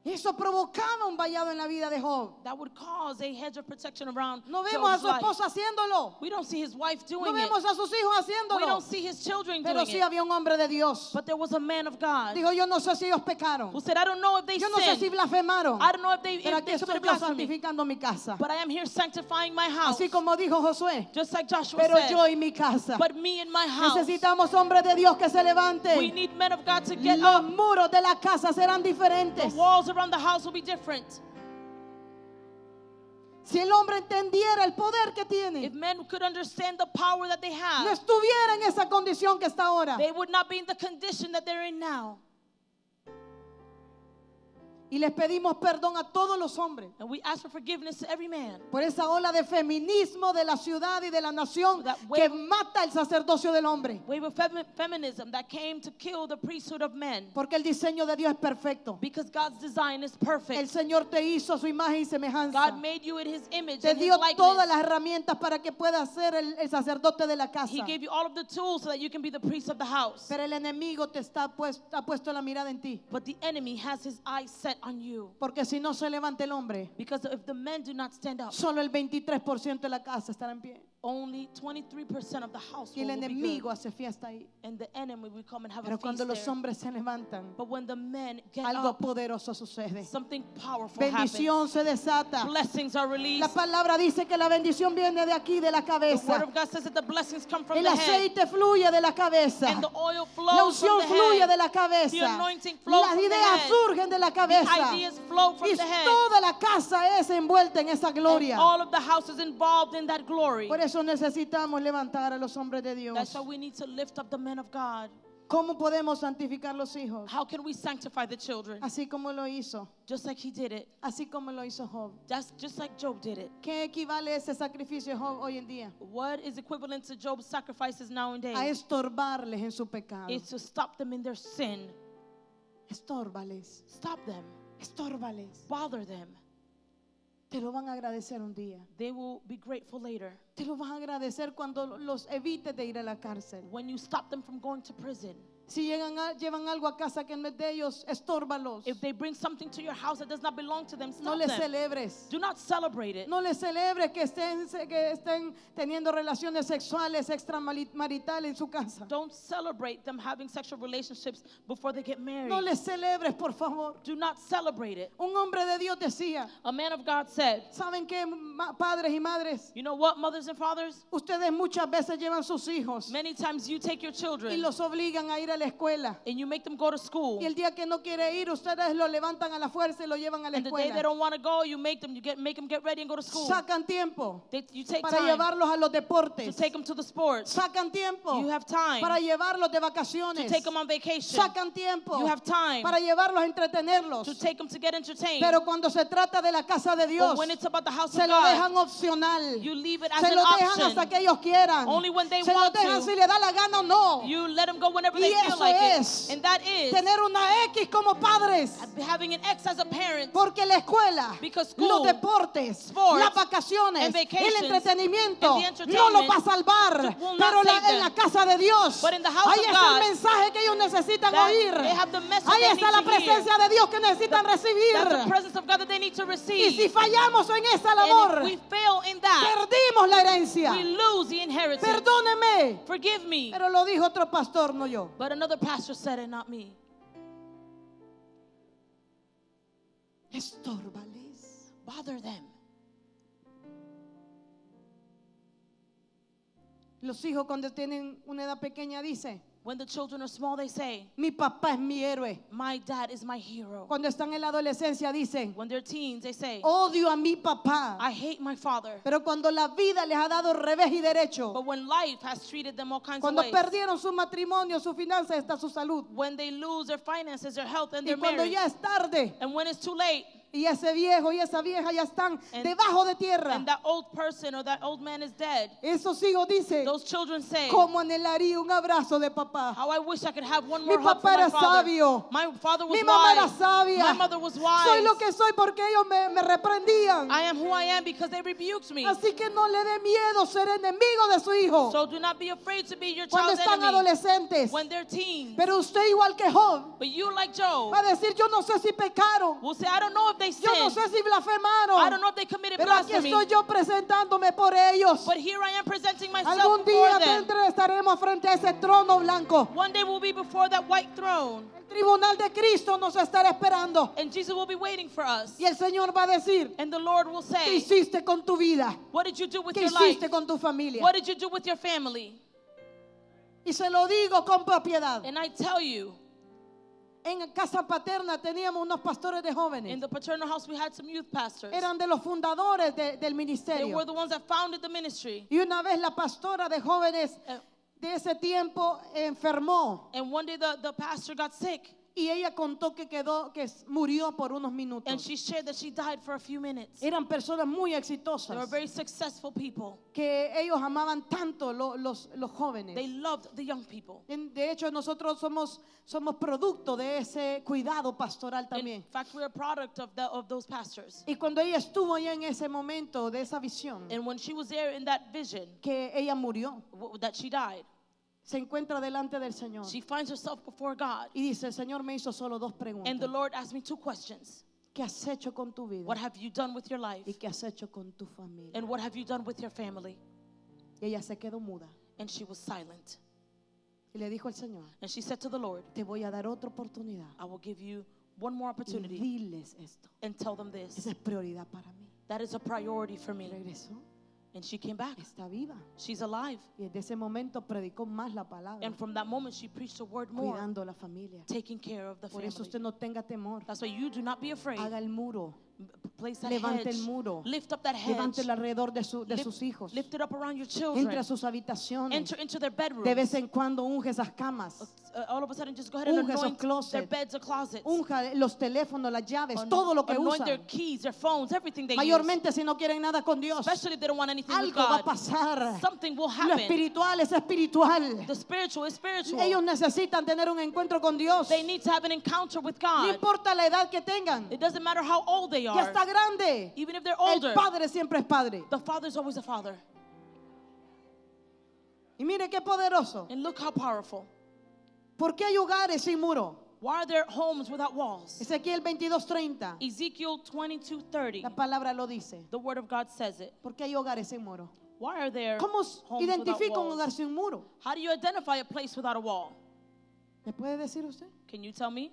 Eso provocaba un vallado en la vida de Job. That would cause a hedge of protection around No vemos a Job's su life. esposa haciéndolo. We don't see his wife No doing it. vemos a sus hijos We haciéndolo. don't see his children Pero doing sí it. había un hombre de Dios. But there was a man of God Dijo, yo no sé si ellos pecaron. who said, I don't know if they Yo no sé si sinned. blasfemaron. I don't know if they Pero aquí estoy committed yo blasphemy. santificando mi casa. But I am here sanctifying my house. Así como dijo Josué. Just like Joshua Pero said. yo y mi casa. But me and my house. Necesitamos hombres de Dios que se We levanten. need men of God to get Los up. muros de la casa serán The diferentes. walls around the house will be different. Si el hombre entendiera el poder que If tiene, men could understand the power that they no have, estuviera en esa condición que está ahora. they would not be in the condition that they're in now. Y les pedimos perdón a todos los hombres And we ask for forgiveness to every man. por esa ola de feminismo de la ciudad y de la nación That que wave- mata el sacerdocio del hombre. Wave of feminism that came to kill the priesthood of men. Porque el diseño de Dios es perfecto. Because God's design is El perfect. Señor te hizo a su imagen y semejanza. God made you in his image Te and his dio todas likeness. las herramientas para que puedas ser el sacerdote de la casa. He gave you all of the tools so that you can be the priest of the house. Pero el enemigo te ha puesto la mirada en ti. But the enemy has his eyes set on you. Porque si no se levanta el hombre, Because if the men do not stand up, solo el 23% de la casa estará en pie. only 23% of the household Y el will be enemigo good. hace fiesta ahí. And the enemy will come and have Pero a feast cuando los there. hombres se levantan, But when the men get algo up, poderoso sucede. something powerful happens. Bendición se desata. Blessings are La released. palabra dice que la bendición viene de aquí, de la The word cabeza. of God says that the blessings come from El the head. aceite fluye de la cabeza. And the oil La flows unción from the fluye head. de la The cabeza. anointing flows Las from the ideas head. surgen de la cabeza. Ideas flow from Y the head. toda la casa es envuelta en esa And gloria. all of the house is involved in that glory. Por eso necesitamos levantar a los hombres de Dios. That's why we need to lift up the men of God. ¿Cómo podemos santificar los hijos? How can we sanctify the children? Así como lo hizo. Just like he did it. Así como lo hizo Job. Just like Job did it. ¿Qué equivale ese sacrificio de Job hoy en día? What is equivalent to Job's sacrifices A nowadays? estorbarles en su pecado. It's to stop them in their sin. Estórbales. Stop them. Estórbales. Bother them. Te lo van a agradecer un día. They will be grateful later. Te lo van a agradecer cuando los evites de ir a la cárcel. When you stop them from going to prison. Si llevan algo a casa que no es de ellos, estórbalos. If they bring something to your house that does not belong to them, No stop les them. celebres. Do not celebrate it. No les celebres que estén teniendo relaciones sexuales extramaritales en su casa. Don't celebrate them having sexual relationships before they get married. No les celebres, por favor. Do not celebrate it. Un hombre de Dios decía, A man of God said, ¿saben qué, padres y madres? you know what, mothers and fathers? Ustedes muchas veces llevan sus hijos Many times you take your y children los obligan a ir a la escuela. and you make them go to school. Y el día que no quiere ir, ustedes lo levantan a la fuerza y lo llevan a la And the day they escuela. don't want to go, you make them get ready and go to school. Sacan tiempo You take para time llevarlos a los to deportes. take them to the sports. Sacan tiempo You have time para llevarlos de to vacaciones. take them on vacation. Sacan tiempo You have time para llevarlos a entretenerlos. to take them to get entertained. Pero cuando se trata de la casa de Dios, But when it's about the house se of lo God, dejan opcional. you leave it as Se an lo dejan option. hasta que ellos quieran. Only when they Se lo want dejan to. si le da la gana o no. You let them go whenever Y they feel eso like es it. And that is Tener una X como padres. having an ex as a parent. Porque la escuela, Because los school, deportes, sports, las vacaciones, and vacations, el entretenimiento and the entertainment no lo va a salvar. will not Pero save en la them. casa de Dios, But in the house ahí of está God, el mensaje que ellos necesitan that oír. they have the message Ahí they está need la to hear. presencia de Dios que necesitan That's the recibir. presence of God that they need to Y receive. si fallamos en esa And labor, if we fail in that, perdimos la herencia. we lose the inheritance. Perdóneme. Forgive me. Pero lo dijo otro pastor, no yo. But another pastor said it, not me. Estórbales. Bother them. Los hijos cuando tienen una edad pequeña dicen, When the children are small, they say, mi papá es mi héroe. my dad is my hero. Cuando están en la adolescencia dicen, When they're teens, they say, odio a mi papá. I hate my father. Pero cuando la vida les ha dado revés y derecho, But when life has treated them all kinds of cuando ways, perdieron su matrimonio, su finanza, está su salud. when they lose their finances, their health, and Y their cuando marriage, ya es tarde and when it's too late, y ese viejo y esa vieja ya están And- debajo de tierra, and that old person or that old man is dead, esos hijos dicen, those children say, como anhelaría un abrazo de papá. how I wish I could have one Mi more hug papá from my era father. sabio. My father was Mi mamá era wise. sabia. My mother was wise. Soy lo que soy porque ellos me reprendían. I am who I am because they rebuked me. Así que no le dé miedo ser enemigo de su hijo So do not be afraid to be your cuando child's están enemy adolescentes. when they're teens. Pero usted igual que Job But you, like Job, va a decir, yo no sé si pecaron, will say, I don't know if they yo no sinned. sé si I blasfemaron, don't know if they committed pero aquí blasphemy. estoy yo presentándome por ellos. But here I am presenting myself Algún before día them. estaremos frente a ese trono blanco. One day we'll be before that white throne. El tribunal de Cristo nos estará esperando. And Jesus will be waiting for us. Y el Señor va a decir, And the Lord will ¿qué say, hiciste con tu vida? what did you do with ¿Qué your life? hiciste con tu familia? What did you do with your family? Y se lo digo con propiedad. And I tell you, En casa paterna teníamos unos pastores de in jóvenes. the paternal house we had some youth pastors. Eran de los fundadores del They ministerio. were the ones that founded the ministry. Y una vez la pastora de jóvenes de ese tiempo enfermó And one day the pastor got sick. y ella contó que murió por unos And minutos. she shared that she died for a few minutes. Eran personas muy They were exitosas very successful people. que ellos amaban tanto los They jóvenes. loved the young people. De hecho, nosotros somos producto de ese cuidado pastoral In también. fact, we're a product of those pastors. Y cuando ella estuvo allá en ese momento de esa visión, And when she was there in that vision, que ella murió, that she died, se encuentra delante del Señor she finds herself before God. y dice, el Señor me hizo solo dos And preguntas. the Lord asked me two questions. ¿Qué has hecho con tu vida? What have you done with your life? ¿Y qué has hecho con tu familia? And what have you done with your family? Y ella se quedó muda And she was silent. y le dijo al Señor, And she said to the Lord, te voy a dar otra oportunidad. I will give you one more Y opportunity diles esto. and tell them this. Esa es prioridad para mí. That is a priority for me. Regresó, And she came back. está viva. She's alive. Y desde ese momento predicó más la palabra, And from that moment, she preached a word more, cuidando la familia. taking care of the Por eso family. usted no tenga temor. That's why you do not be afraid. Haga el muro, Place that levante hedge. el muro, Lift up that hedge. levántelo alrededor de Lift- sus hijos. Lift it up around your Entre children. a sus habitaciones. Enter into their bedrooms. De vez en cuando unge esas camas. All of a sudden, just go ahead and Unge esos anoint their closets. beds or closets. Unja los teléfonos, las llaves, An- todo lo que anoint their usan. keys, their phones, everything they use. Mayormente si no quieren nada con Dios. Especially if they don't want anything with Algo va a God. pasar. Something will Lo happen. espiritual es espiritual. The spiritual is spiritual. Ellos necesitan tener un encuentro con Dios. They need to have an encounter with No God. importa la edad que tengan. It doesn't matter how old they Ya are. está grande. Even if they're El older, padre siempre es padre. the father is always a father. Y mire qué poderoso. And look how powerful. ¿Por qué hay hogares sin muro? Why are there homes without walls? Ezequiel 22:30. Ezekiel 22:30. La palabra lo dice. The word of God says it. ¿Por qué hay hogares sin muro? Why are there ¿Cómo homes without identifica un hogar walls? sin muro? How do you identify a place without a wall? ¿Me puede decir usted? Can you tell me?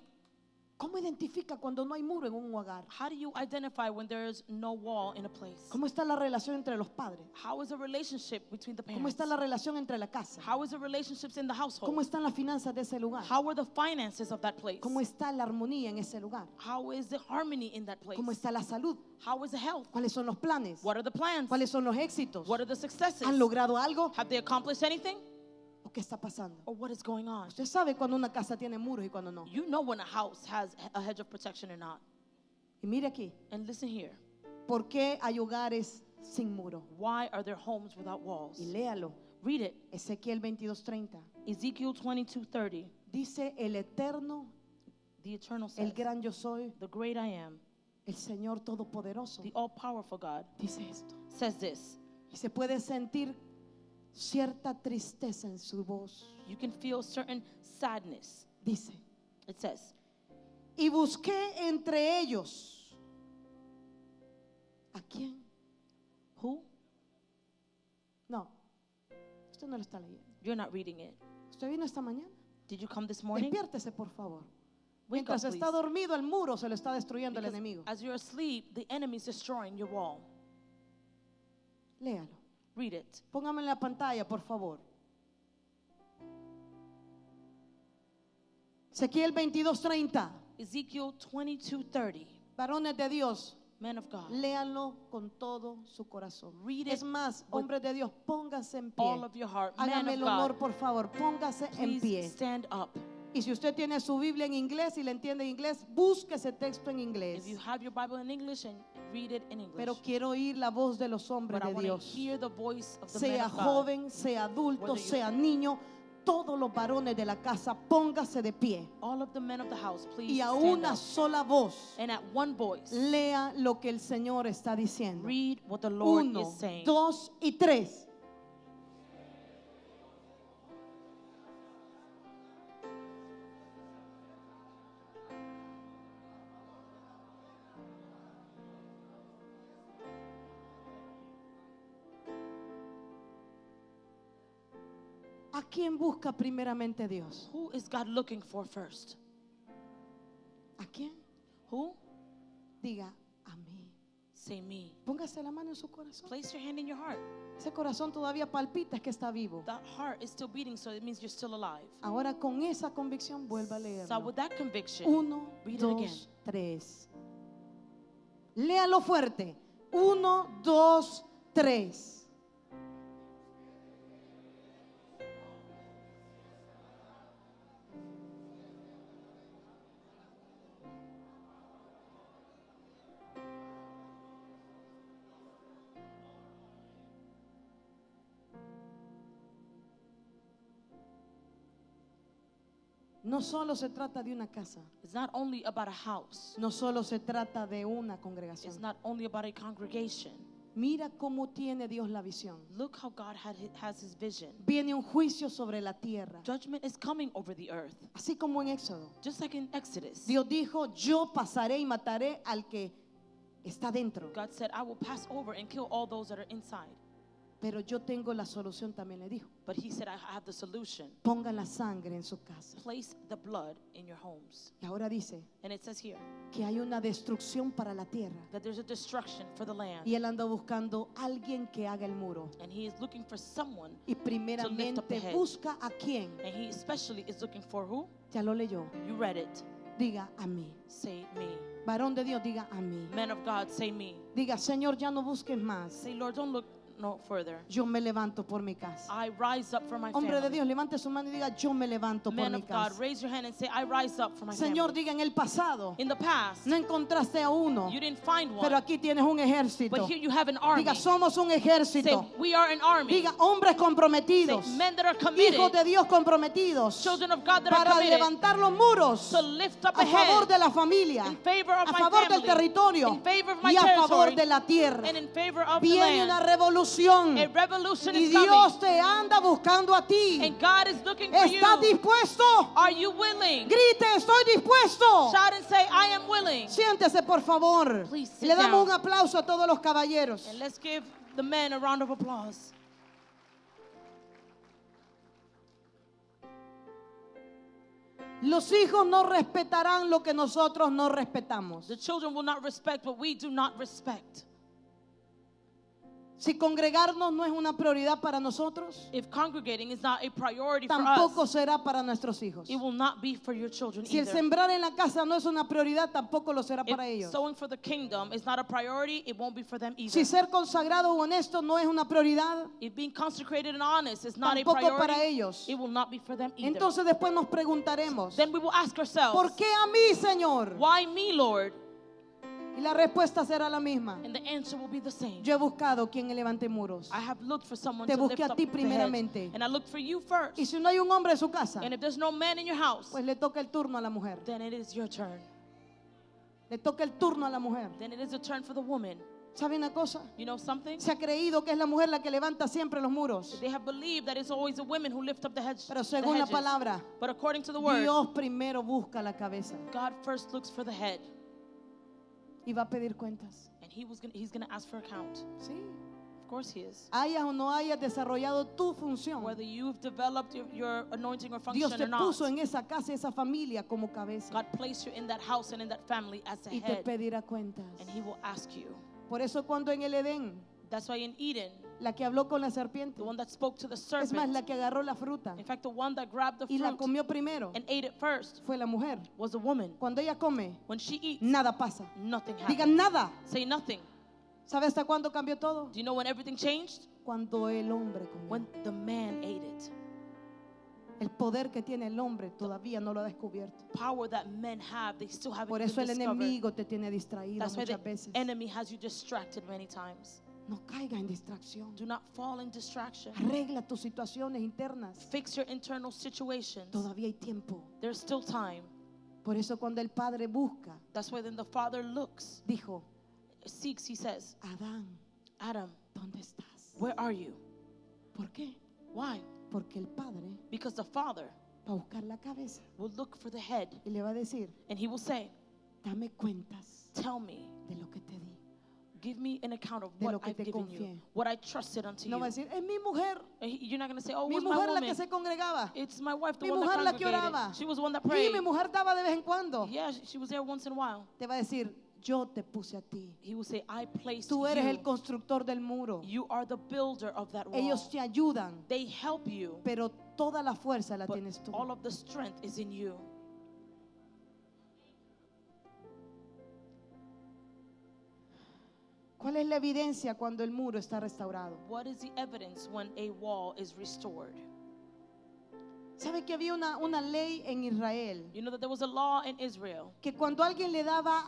¿Cómo identifica cuando no hay muro en un hogar? How do you identify when there is no wall in a place? ¿Cómo está la relación entre los padres? How is the relationship between the ¿Cómo parents? está la relación entre la casa? How is the relationships in the ¿Cómo household? están las finanzas de ese lugar? How are the finances of that place? ¿Cómo está la armonía en ese lugar? How is the harmony in that place? ¿Cómo está la salud? How is the health? ¿Cuáles son los planes? What are the plans? ¿Cuáles son los éxitos? What are the successes? ¿Han logrado algo? Have they accomplished anything? ¿O qué está pasando? Or what is going on? Usted sabe cuando una casa tiene muros y cuando no. You know when a house has a hedge of protection or not. Y mire aquí, And listen here. ¿por qué hay hogares sin muro? Why are there homes without walls? Y léalo. Read it. Ezequiel 22:30. Ezekiel 22:30. Dice el eterno, The eternal el says, gran yo soy, the great I am, el Señor todopoderoso. the all-powerful God, Dice esto. says this. Y se puede sentir cierta tristeza en su voz. You can feel certain sadness. Dice, It says, y busqué entre ellos. ¿A quién? who? No, usted no lo está leyendo. You're not reading it. ¿Usted vino esta mañana? Did you come this morning? Despiértese, por favor. Wake up, Mientras please. está dormido, el muro se lo está destruyendo el Because enemigo. as you're asleep, the enemy is destroying your wall. Léalo. Read it. Póngame en la pantalla, por favor. Ezequiel 22:30. Ezekiel 22:30. Varones de Dios, Men of God, léanlo con todo su corazón. Read Es it más, with hombres de Dios, pónganse en pie. all of your heart. Men Hágame of el honor, God, por favor, póngase en please pie. stand up. Y si usted tiene su Biblia en inglés y le entiende inglés, busque ese texto en inglés. If you have your Bible in English, and read it in English. Pero quiero oír la voz de los hombres But I de want to Dios. hear the voice of the men Sea of God. joven, sea adulto, Whether you- sea niño, todos los varones de la casa, póngase de pie. All of the men of the house, please Y a stand una up. sola voz, And at one voice, lea lo que el Señor está diciendo. read what the Lord 1, is saying. 2 y 3. ¿A quién busca primeramente Dios? Who is God looking for first? ¿A quién? Who? Diga a mí. Say me. Póngase la mano en su corazón. Place your hand in your heart. Ese corazón todavía palpita, es que está vivo. That heart is still beating, so it means you're still alive. Ahora con esa convicción vuelva a So leerlo. with that conviction, 1, read it again. 2, 3. Léalo fuerte. 1, 2, 3. No solo se trata de una casa, it's not only about a house. no solo se trata de una It's congregación. not only about a congregation. Mira cómo tiene Dios la visión. Look how God has his vision. Viene un juicio sobre la tierra, Judgment is coming over the earth. así como en Éxodo. Just like in Exodus. Dios dijo, yo pasaré y mataré al que está dentro, God said, I will pass over and kill all those that are inside. pero yo tengo la solución, también le dijo. But he said, I have the solution. Pongan la sangre en su casa. Place the blood in your homes. Y ahora dice And it says here que hay una destrucción para la tierra. that there's a destruction for the land. Y él anda buscando a alguien que haga el muro. And he is looking for someone. Y primeramente the hedge. busca a quién. And he especially is looking for who? Ya lo leyó. You read it. Diga a mí. Say me. Varón de Dios, diga a mí. Men of God, say me. Diga, Señor, ya no busques más. Say, Lord, don't look no further. Yo me levanto por mi casa. I rise up for my Hombre de family. Dios, levante su mano y diga, yo me levanto por Men mi of God, casa. raise your hand and say, I rise up for my Señor, family. diga, en el pasado In the past, no encontraste a uno, you didn't find one. pero aquí tienes un ejército. But here you have an army. Diga, somos un Say, ejército. we are an army. Diga, hombres Say, comprometidos, men that are committed. hijos de Dios comprometidos, Children of God that are para committed. levantar los muros To lift up a a favor head de la familia, in favor of a my favor del family, territorio in favor of my y a favor territory, de la tierra. and in favor of the Viene una land. revolución. A revolution Y is Dios coming. te anda buscando a ti. And God is looking for you. ¿Estás dispuesto? Are you willing? Grite, estoy dispuesto. Shout and say, I am willing. Siéntese, por favor. Please sit Le damos down. un aplauso a todos los caballeros. And let's give the men a round of applause. Los hijos no respetarán lo que nosotros no respetamos. The children will not respect what we do not respect. Si congregarnos no es una prioridad para nosotros, If congregating is not a priority for tampoco us, será para nuestros hijos. it will not be for your children Si el either. sembrar en la casa no es una prioridad, tampoco lo será para If ellos. sowing for the kingdom is not a priority, it won't be for them either. Si ser consagrado o honesto no es una prioridad, If being consecrated and honest is not a tampoco para priority, ellos. it will not be for them either. Entonces después nos preguntaremos, Then we will ask ourselves, ¿por qué a mí, Señor? why me, Lord? Y la respuesta será la misma. And the answer will be the same. Yo he buscado quien levante muros. I have looked for someone Te to lift busqué a up ti the hedge, primeramente. and I looked for you first. Y si no hay un hombre en su casa, And if there's no man in your house, pues le toca el turno a la mujer. then it is your turn. Le toca el turno a la mujer. Then it is a turn for the woman. ¿Sabe una cosa? You know something? Se ha creído que es la mujer la que levanta siempre los muros. They have believed that it's always the women who lift up the hedge. Pero the según la hedges. palabra, But according to the word, Dios primero busca la cabeza God first looks for the head, y va a pedir cuentas. and he's gonna ask for account. Sí. Of course he is. Hayas o no hayas desarrollado tu función, Whether you've developed your anointing or Dios function te or not, puso en esa casa, esa familia como cabeza God placed you in that house and in that family as a y te head, pedirá cuentas. and he will ask you. Por eso cuando en el Edén, That's why in Eden, la que habló con la serpiente, the one that spoke to the es más, serpent, la que agarró la fruta in fact, the one that grabbed the y la fruit comió primero, and ate it first fue la mujer. was a woman. Cuando ella come, When she eats, nada pasa. nothing Digan happens. nada. Say nothing. ¿Sabe hasta cuándo cambió todo? Do you know when everything changed? Cuando el hombre comió. When the man ate it. El poder que tiene el hombre todavía no lo ha descubierto. Power that men have, they still haven't Por been eso el discovered. enemigo te tiene distraído That's why muchas the veces. enemy has you distracted many times. No caiga en distracción. Do not fall in distraction. Arregla tus situaciones internas. Fix your internal situations. Todavía hay tiempo. There's still time. Por eso cuando el padre busca, That's why then the father looks, dijo, seeks, he says, Adán, Adam, ¿dónde estás? where are you? ¿Por qué? Why? Porque el padre Because the father va a buscar la cabeza will look for the head y le va a decir, and he will say, dame cuentas tell me, de lo que te di. give me an account of De lo what que I've te given confié. you, what I trusted unto No you. va a decir, es mi mujer, And you're not going to say, oh, it mi was my mujer la woman. que se congregaba. It's my wife, the Mi one mujer la that que congregated. oraba. She was the one that Sí, prayed. mi mujer daba de vez en cuando. Yeah, she was there once in a while. Te va a decir, yo te puse a ti. He will say, I placed Tú eres el you. constructor del muro. You are the builder of that wall. Ellos te ayudan, They help you, pero toda la fuerza la but tienes tú. all of the strength is in you. ¿Cuál es la evidencia cuando el muro está restaurado? What is the evidence when a wall is restored? ¿Sabe que había una ley en Israel? You know that there was a law in Israel Que cuando alguien le daba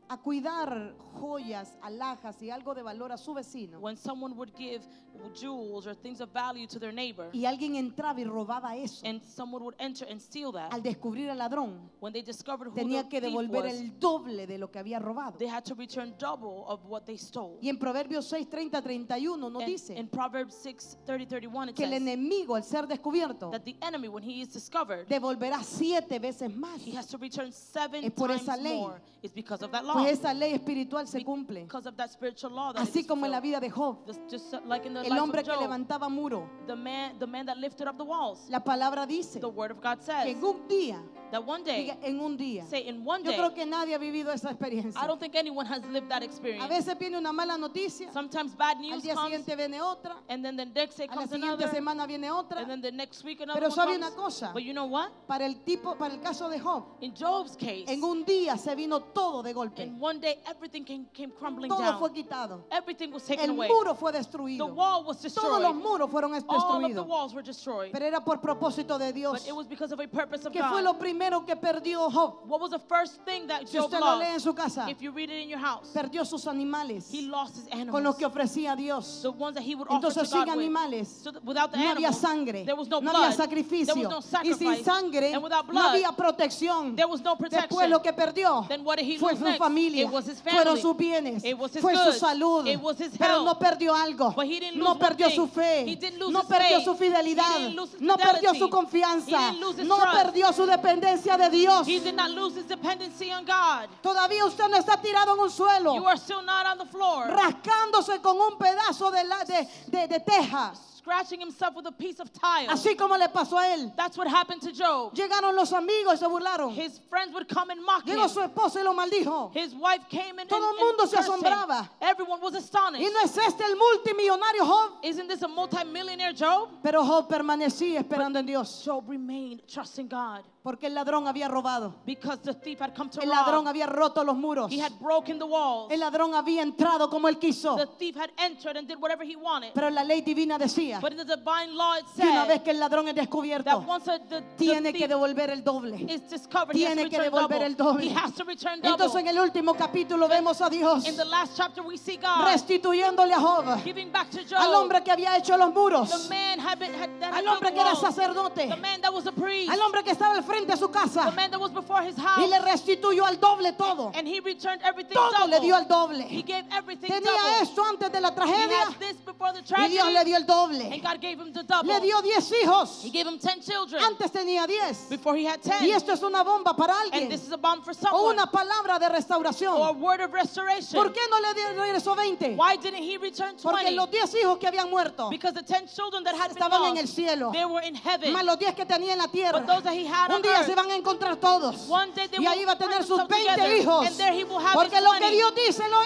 a cuidar joyas, alhajas y algo de valor a su vecino, when someone would give jewels or things of value to their neighbor, y alguien entraba y robaba eso, and someone would enter and steal that, al descubrir al ladrón, when they discovered who tenía the que thief devolver was, el doble de lo que había robado. they had to return double of what they stole. Y en Proverbios 6, 30, 31 nos And dice in Proverbs 6:30-31 it que el says enemigo, al ser descubierto, that the enemy, when he is discovered, devolverá 7 veces más. he has to return 7 Es por times esa ley. more. It's because of that law. Pues esa ley espiritual se cumple. Because of that spiritual law that Así is como en la fulfilled. vida de Job, Just like in the el life hombre of que Job, levantaba muro. the man that lifted up the walls. La palabra dice The word of God que says en un día, that one day, diga, en un día, say in one yo day, creo que nadie ha vivido esa experiencia. I don't think anyone has lived that A experience. veces viene una mala noticia, Sometimes bad al news día comes, siguiente viene otra, and then the next day a la comes siguiente another, semana viene otra. and then the next week another Pero one sabe comes. una cosa, But you know what? para el caso de Job, In Job's case, en un día se vino todo de golpe. in one day everything came crumbling Todo down. fue quitado. Everything was taken El away. muro fue The destruido. wall was Todos los destroyed. muros fueron All of the destruidos. walls were destroyed. Pero era por propósito de Dios. But it was because of a purpose of ¿Qué fue God. lo primero primero que perdió Job? What was the first thing that Si Job usted lo lee en lost? su casa, If you read it in your house, perdió sus animales he lost his con los animals, que ofrecía a Dios. the ones that he would offer Entonces to God sin with. animales So that without the no había animals, sangre, there was no no blood, había sacrificio, there was no y sin sacrifice, sangre and without no blood, había protección. there was no Después protection. lo que perdió Then what did he fue lose su next? familia, It was his fueron family. sus bienes, It was his fue su goods. salud, It was his pero health. no perdió algo, But he didn't lose no one perdió thing. su fe, He didn't lose no his perdió faith. su fidelidad, He didn't lose his no perdió fidelity. su confianza, He didn't lose his no trust. perdió su dependencia de Dios. He did not lose his dependency on God. Todavía usted no está tirado en un suelo, You are still not on the floor, rascándose con un pedazo de teja, scratching himself with a piece of tile. así como le pasó a él. That's what happened to Job. Llegaron los amigos y se burlaron. His friends would come and mock him. Llegó su esposa y lo maldijo. His wife came in Todo el and mundo se cursed him. asombraba. Everyone was astonished. ¿Y no es este el multimillonario Job? Isn't this a multimillionaire Job? Pero Job permanecía esperando en Dios, Job remained trusting God porque el ladrón había robado. because the thief had come to El ladrón rob. había roto los muros. He had broken the walls. El ladrón había entrado como él quiso. The thief had entered and did whatever he wanted. Pero la ley divina decía But in the divine law it que una vez said que el ladrón es that descubierto, once the tiene que thief devolver el doble. is discovered, he has to Tiene que return devolver el double. doble. He has to return double. Entonces en el último capítulo vemos a Dios In the last chapter we see God restituyéndole a Job, giving back to Job al hombre que había hecho los the muros, man that al had built hombre the que era walls, sacerdote, the man that was a priest, al hombre que estaba al frente de su the casa, man that was before his y house, le restituyó al doble todo. and he returned everything Todo double. le dio al doble. He gave everything Tenía double. esto antes de la He tragedia had this before the y tragedy, Dios le dio el and doble. God gave him the double. Le dio 10 hijos. He gave him 10 children. Antes tenía 10. Before he had 10. Y esto es una bomba para And alguien, this is a bomb for o someone. una palabra de Or a restauración. word of restoration. ¿Por qué no le regresó 20? Why didn't he return 20? Porque los 10 hijos que habían muerto Because the 10 children that had been estaban en el lost, cielo, they were in heaven. más los 10 que tenía en la tierra. But those that he had Un on día earth, se van a encontrar todos. one day they Y ahí will va a tener find sus themselves 20 together, hijos. and there he will have Porque his lo que 20. Dios dice lo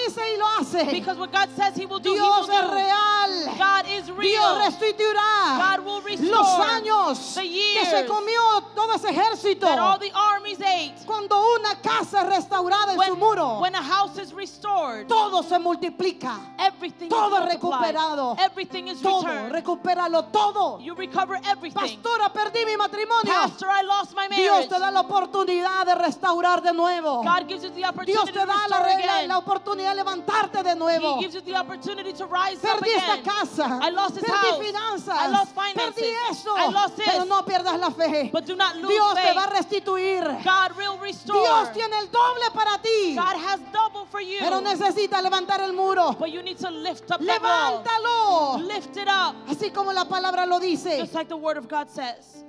hice y lo hace. Because what God says he will do, he Dios will es do. real. God is real. Dios restituirá God will restore los años the que years se comió todo ese ejército. that all the armies ate. Cuando una casa es restaurada en su muro, When a house is restored, todo se multiplica. everything Todo is multiplied. recuperado. Everything is Todo, returned. recupéralo todo. You recover everything. Pastora, perdí mi matrimonio. Pastor, I lost my Dios marriage. te da la oportunidad de restaurar de nuevo. God gives you the Dios opportunity te to da restore again. la oportunidad de levantarte de nuevo. He gives you the opportunity to rise up Perdí esta again. casa. I lost this Perdí house. finanzas. I lost finances. Perdí eso. I lost this. Pero no pierdas la fe. But do not lose Dios te faith. va a restituir. God will restore. Dios tiene el doble para ti. God has double for you. Pero necesita levantar el muro. But you need to lift up the wall. Levántalo. Lift it up. Así como la palabra lo dice. Just like the word of God says.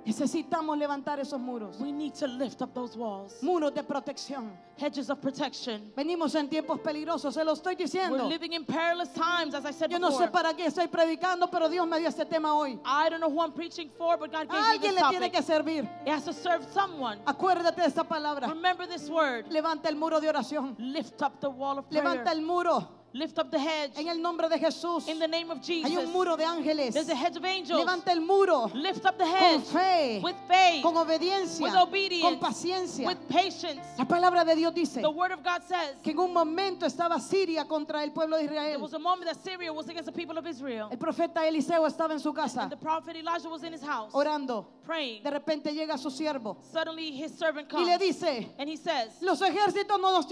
Necesitamos levantar esos muros. We need to lift up those walls. Muros de protección. Hedges of protection. Venimos en tiempos peligrosos, se lo estoy We're diciendo. living in perilous times, as I said Yo no sé before. para qué estoy predicando, pero Dios me dio este tema hoy. I don't know who I'm preaching for, but God A gave me alguien this le tiene topic. que servir. It has to serve someone. Acuérdate de esta palabra. Remember this word. Levanta el muro de oración. Lift up the wall of prayer. Levanta el muro. Lift up the hedge. En el nombre de Jesús. In the name of Jesus. Hay un muro de ángeles. There's a hedge of angels. Levanta el muro. Lift up the Con hedge. fe. With faith. Con obediencia. With obedience. Con paciencia. With patience. La palabra de Dios dice The word of God says que en un momento estaba Siria contra el pueblo de there Israel. was a moment that Syria was against the people of Israel. El profeta Eliseo estaba en su casa And the prophet Elijah was in his house orando. praying. De repente llega su siervo Suddenly his servant y le comes dice: and he says, los ejércitos no nos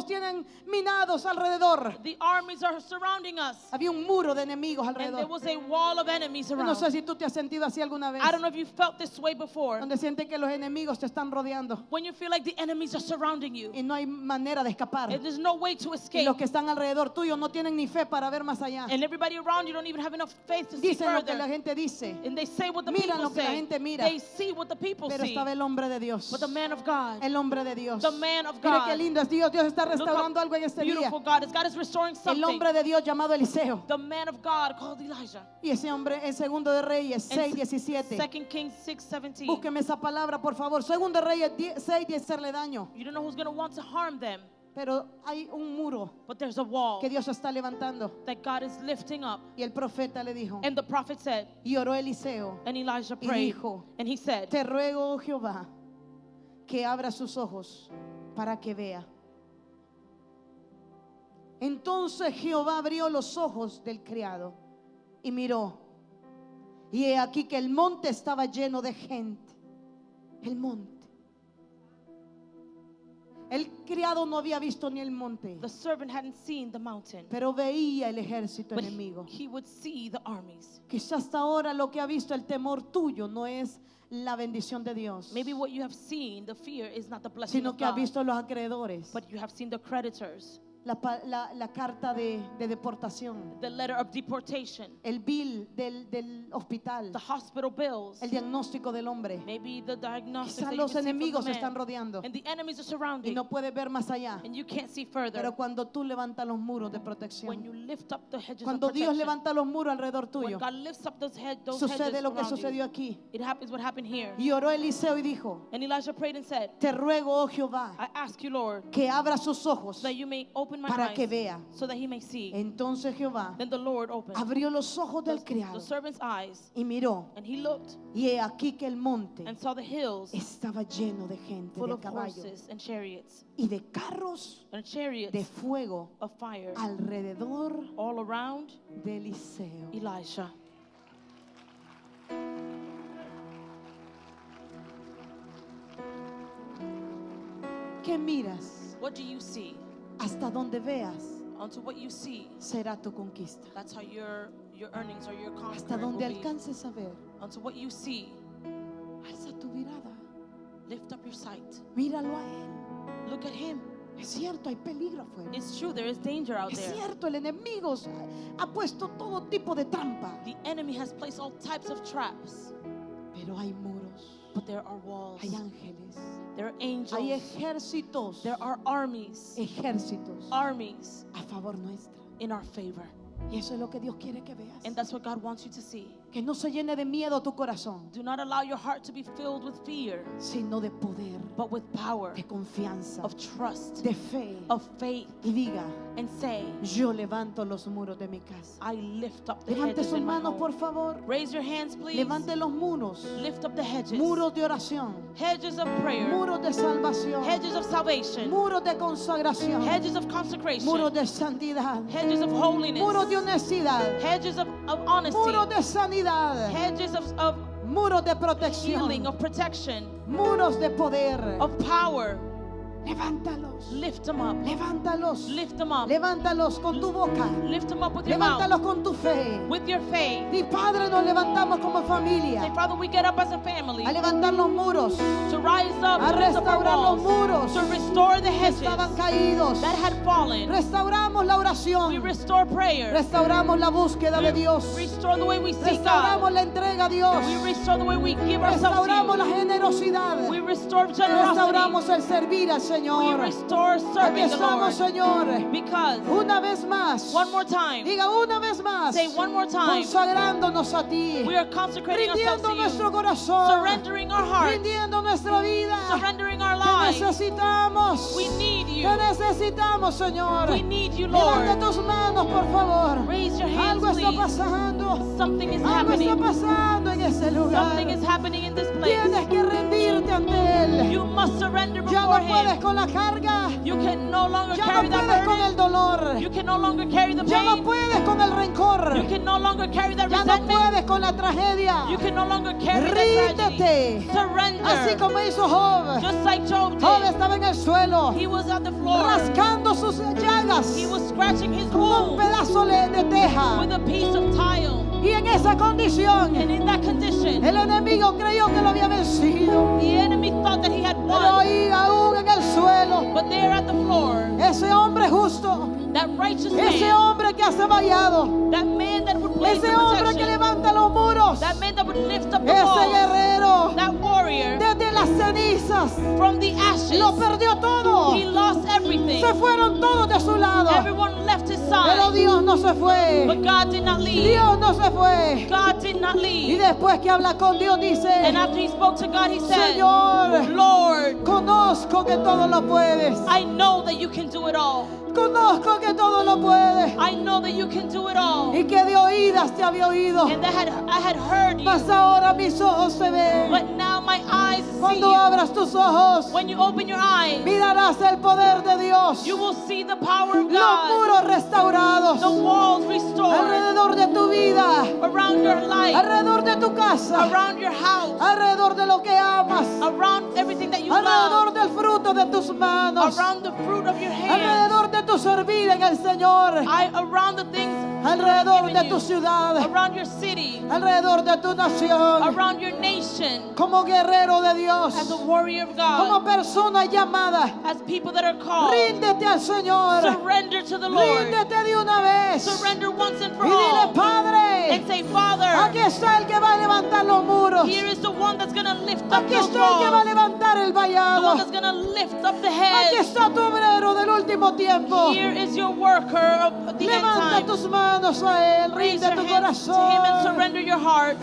tienen minados alrededor. the armies are surrounding us. Había un muro de enemigos And there alrededor. was a wall of enemies Yo no around. sé si tú te has sentido así alguna vez, I don't know if you felt this way before. donde sienten que los enemigos te están rodeando When you feel like the enemies are surrounding you. y no hay manera de escapar. And there's no way to Y escape. los que están alrededor tuyo no tienen ni fe para ver más allá. And everybody around you don't even have enough faith to see Dicen lo que la further. gente dice, And they say what the Miran people lo que la say. gente mira. They see what the people pero see. estaba el hombre de Dios. But the man of God, El hombre de Dios. the man of Mire God, qué lindo es Dios. Dios está look restaurando how algo en este día. beautiful God is. God is restoring El something. hombre de Dios llamado Eliseo. The man of God called Elijah. Y ese hombre en Segundo de Reyes And 6:17. 2 Kings 6:17. Búsqueme esa palabra, por favor. Segundo de Reyes 6:10, hacerle daño. You don't know who's going to want to harm them. Pero hay un muro But there's a wall que Dios está levantando. that God is lifting up. Y el profeta le dijo, And the prophet said, y oró Eliseo, and Elijah y prayed, dijo, and he said, te ruego, oh Jehová, que abra sus ojos para que vea. Entonces Jehová abrió los ojos del criado y miró. Y he aquí que el monte estaba lleno de gente El monte. El criado no había visto ni el monte, The servant hadn't seen the mountain, pero veía el ejército but enemigo. he would see the armies. Quizás hasta ahora lo que ha visto el temor tuyo no es la bendición de Dios, Maybe what you have seen, the fear, is not the blessing sino of que ha God, visto los acreedores, but you have seen the creditors, la carta de deportación, the letter of deportation, el bill del hospital, the hospital bills, el diagnóstico del hombre. maybe the diagnosis Quizás that you los received from enemigos the se están man, rodeando and the enemies are y surrounding, no puedes ver más allá. and you can't see further. Pero cuando tú levantas los muros de When protección, you lift up the hedges of cuando Dios protection, levanta los muros alrededor when tuyo, God lifts up those hedges sucede lo que around sucedió you, aquí. it happens what happened here. Y oró Eliseo y dijo: And Elijah prayed and said, te ruego, oh Jehová, I ask you, Lord, que abra sus ojos so that you may open my para que eyes, vea. so that he may see. Entonces Jehová Then the Lord opened abrió los ojos del the criado servant's eyes, y miró, and he looked y he aquí que el monte and saw the hills estaba lleno de gente, full de of caballos horses and chariots, y de carros and chariots de fuego of fire alrededor all around de Eliseo. Elisha. ¿Qué miras? What do you see? Hasta donde veas Unto what you see, será tu conquista. that's how your earnings or your Hasta conquering will donde be. alcances a ver, Unto what you see, alza tu mirada, lift up your sight. míralo a él. Look at him. Es cierto, hay peligro afuera. It's true, there is danger out Es there. cierto, el enemigo ha puesto todo tipo de trampa, The enemy has placed all types of traps, pero hay muros, but there are walls, hay ángeles, there are hay angels, ejércitos, there are armies a favor nuestra. in our favor. Y eso es lo que Dios quiere que veas. And that's what God wants you to see. Que no se llene de miedo tu corazón, Do not allow your heart to be filled with fear, sino de poder, but with power, de confianza, of trust, de fe. of faith, Y diga: and say, yo levanto los muros de mi casa. I lift up the Levante hedges sus in my manos, por home. favor. Raise your hands, please. Levante los muros, Lift up the hedges. muros de oración, Hedges of prayer. muros de salvación, Hedges of salvation. muros de consagración, Hedges of consecration. muros de santidad, Hedges of holiness. muros de honestidad, Hedges of honesty. muros de sanidad, Hedges of muros de healing, protección, of protection, muros de poder. of power. Levántalos, Lift them up. levántalos, Lift them up. levántalos con tu boca, Lift them up with your mouth. levántalos con tu fe. With your faith. Y Padre, nos levantamos como Say, familia Father, we get up as a family a levantar los muros, to rise up, a to lift up our restaurar los walls, muros to restore the que hedges estaban caídos. that had fallen. Restauramos la We oración, restore prayer. restauramos la búsqueda de Dios, Restore the way we seek restauramos God. la entrega a Dios, We restore the way we give ourselves restauramos la to you. generosidad, We restore generosity. restauramos el servir al We Señor. restore Aquí serving the estamos, Lord. Señor, Because, una vez más, one more time, diga una vez más, say one more time, consagrándonos a ti, we are consecrating ourselves rindiendo to nuestro you, corazón, surrendering our hearts, rindiendo nuestra vida. surrendering our Te lives. necesitamos, We need te you. necesitamos, Señor. We need you, Levanta Lord. tus manos, por favor. Raise your hands, Algo está please. pasando. Something is Algo está happening. pasando en ese lugar. Something is happening in this Tienes place. que rendirte ante Él. You must surrender Ya before no puedes Him. con la carga. You can no longer Ya no carry that puedes con burden. el dolor. You can no longer carry the Ya no pain. puedes con el rencor. You can no longer carry that Ya no resentment. puedes con la tragedia. You can no longer carry that tragedy. Ríndete. Surrender. Así como hizo Job. Just like Job Job did. estaba en el suelo, He was on the floor. rascando sus llagas He was scratching his con un wound pedazo de teja. with a piece of tile. Y en esa condición, And in that condition, el enemigo creyó que lo había vencido. the enemy thought that he had Pero won. ahí, aún en el suelo, But there at the floor, ese hombre justo, that righteous ese man, hombre que hace vallado, that man that would place the ese hombre que protection, levanta los muros, that man that would lift up the ese walls, guerrero, that warrior, desde las cenizas, from the ashes, lo perdió todo. he lost everything. Se fueron todos de su lado. Everyone left his Pero side. Dios no se fue. But God did not leave. Dios no se fue. God did not Y leave. después que habla con Dios dice: And after he spoke to God, he said, Señor, Lord, conozco que todo lo puedes. I know that you can do it all. Conozco que todo lo puedes. I know that you can do it all. Y que de oídas te había oído. And that I had heard you. Mas ahora mis ojos se ven. But now my eyes see Cuando you. abras tus ojos, When you open your eyes, mirarás el poder de Dios. you will see the power of Los God. muros restaurados The walls restored alrededor de tu vida, around your life, alrededor de tu casa, around your house, alrededor de lo que amas, around everything that you alrededor love, del fruto de tus manos, around the fruit of your hands, alrededor de tu servir en el Señor, around the things alrededor given de you, tu ciudad, around your city, alrededor de tu nación, around your nation, como guerrero de Dios, as a warrior of como God, persona llamada. as people that are called. Ríndete al Señor, Surrender to the Lord. ríndete de una vez Surrender once and for y dile, all. Padre, And say, Father, aquí está el que va a levantar los muros, here is the one that's going to lift up aquí those está el que va a walls. levantar el The one vallado, that's going to lift up the aquí heads. está tu obrero del último tiempo. Here is your worker of the end Levanta time. tus manos a Él, Raise rinde your tu hands to Him and corazón. surrender your heart.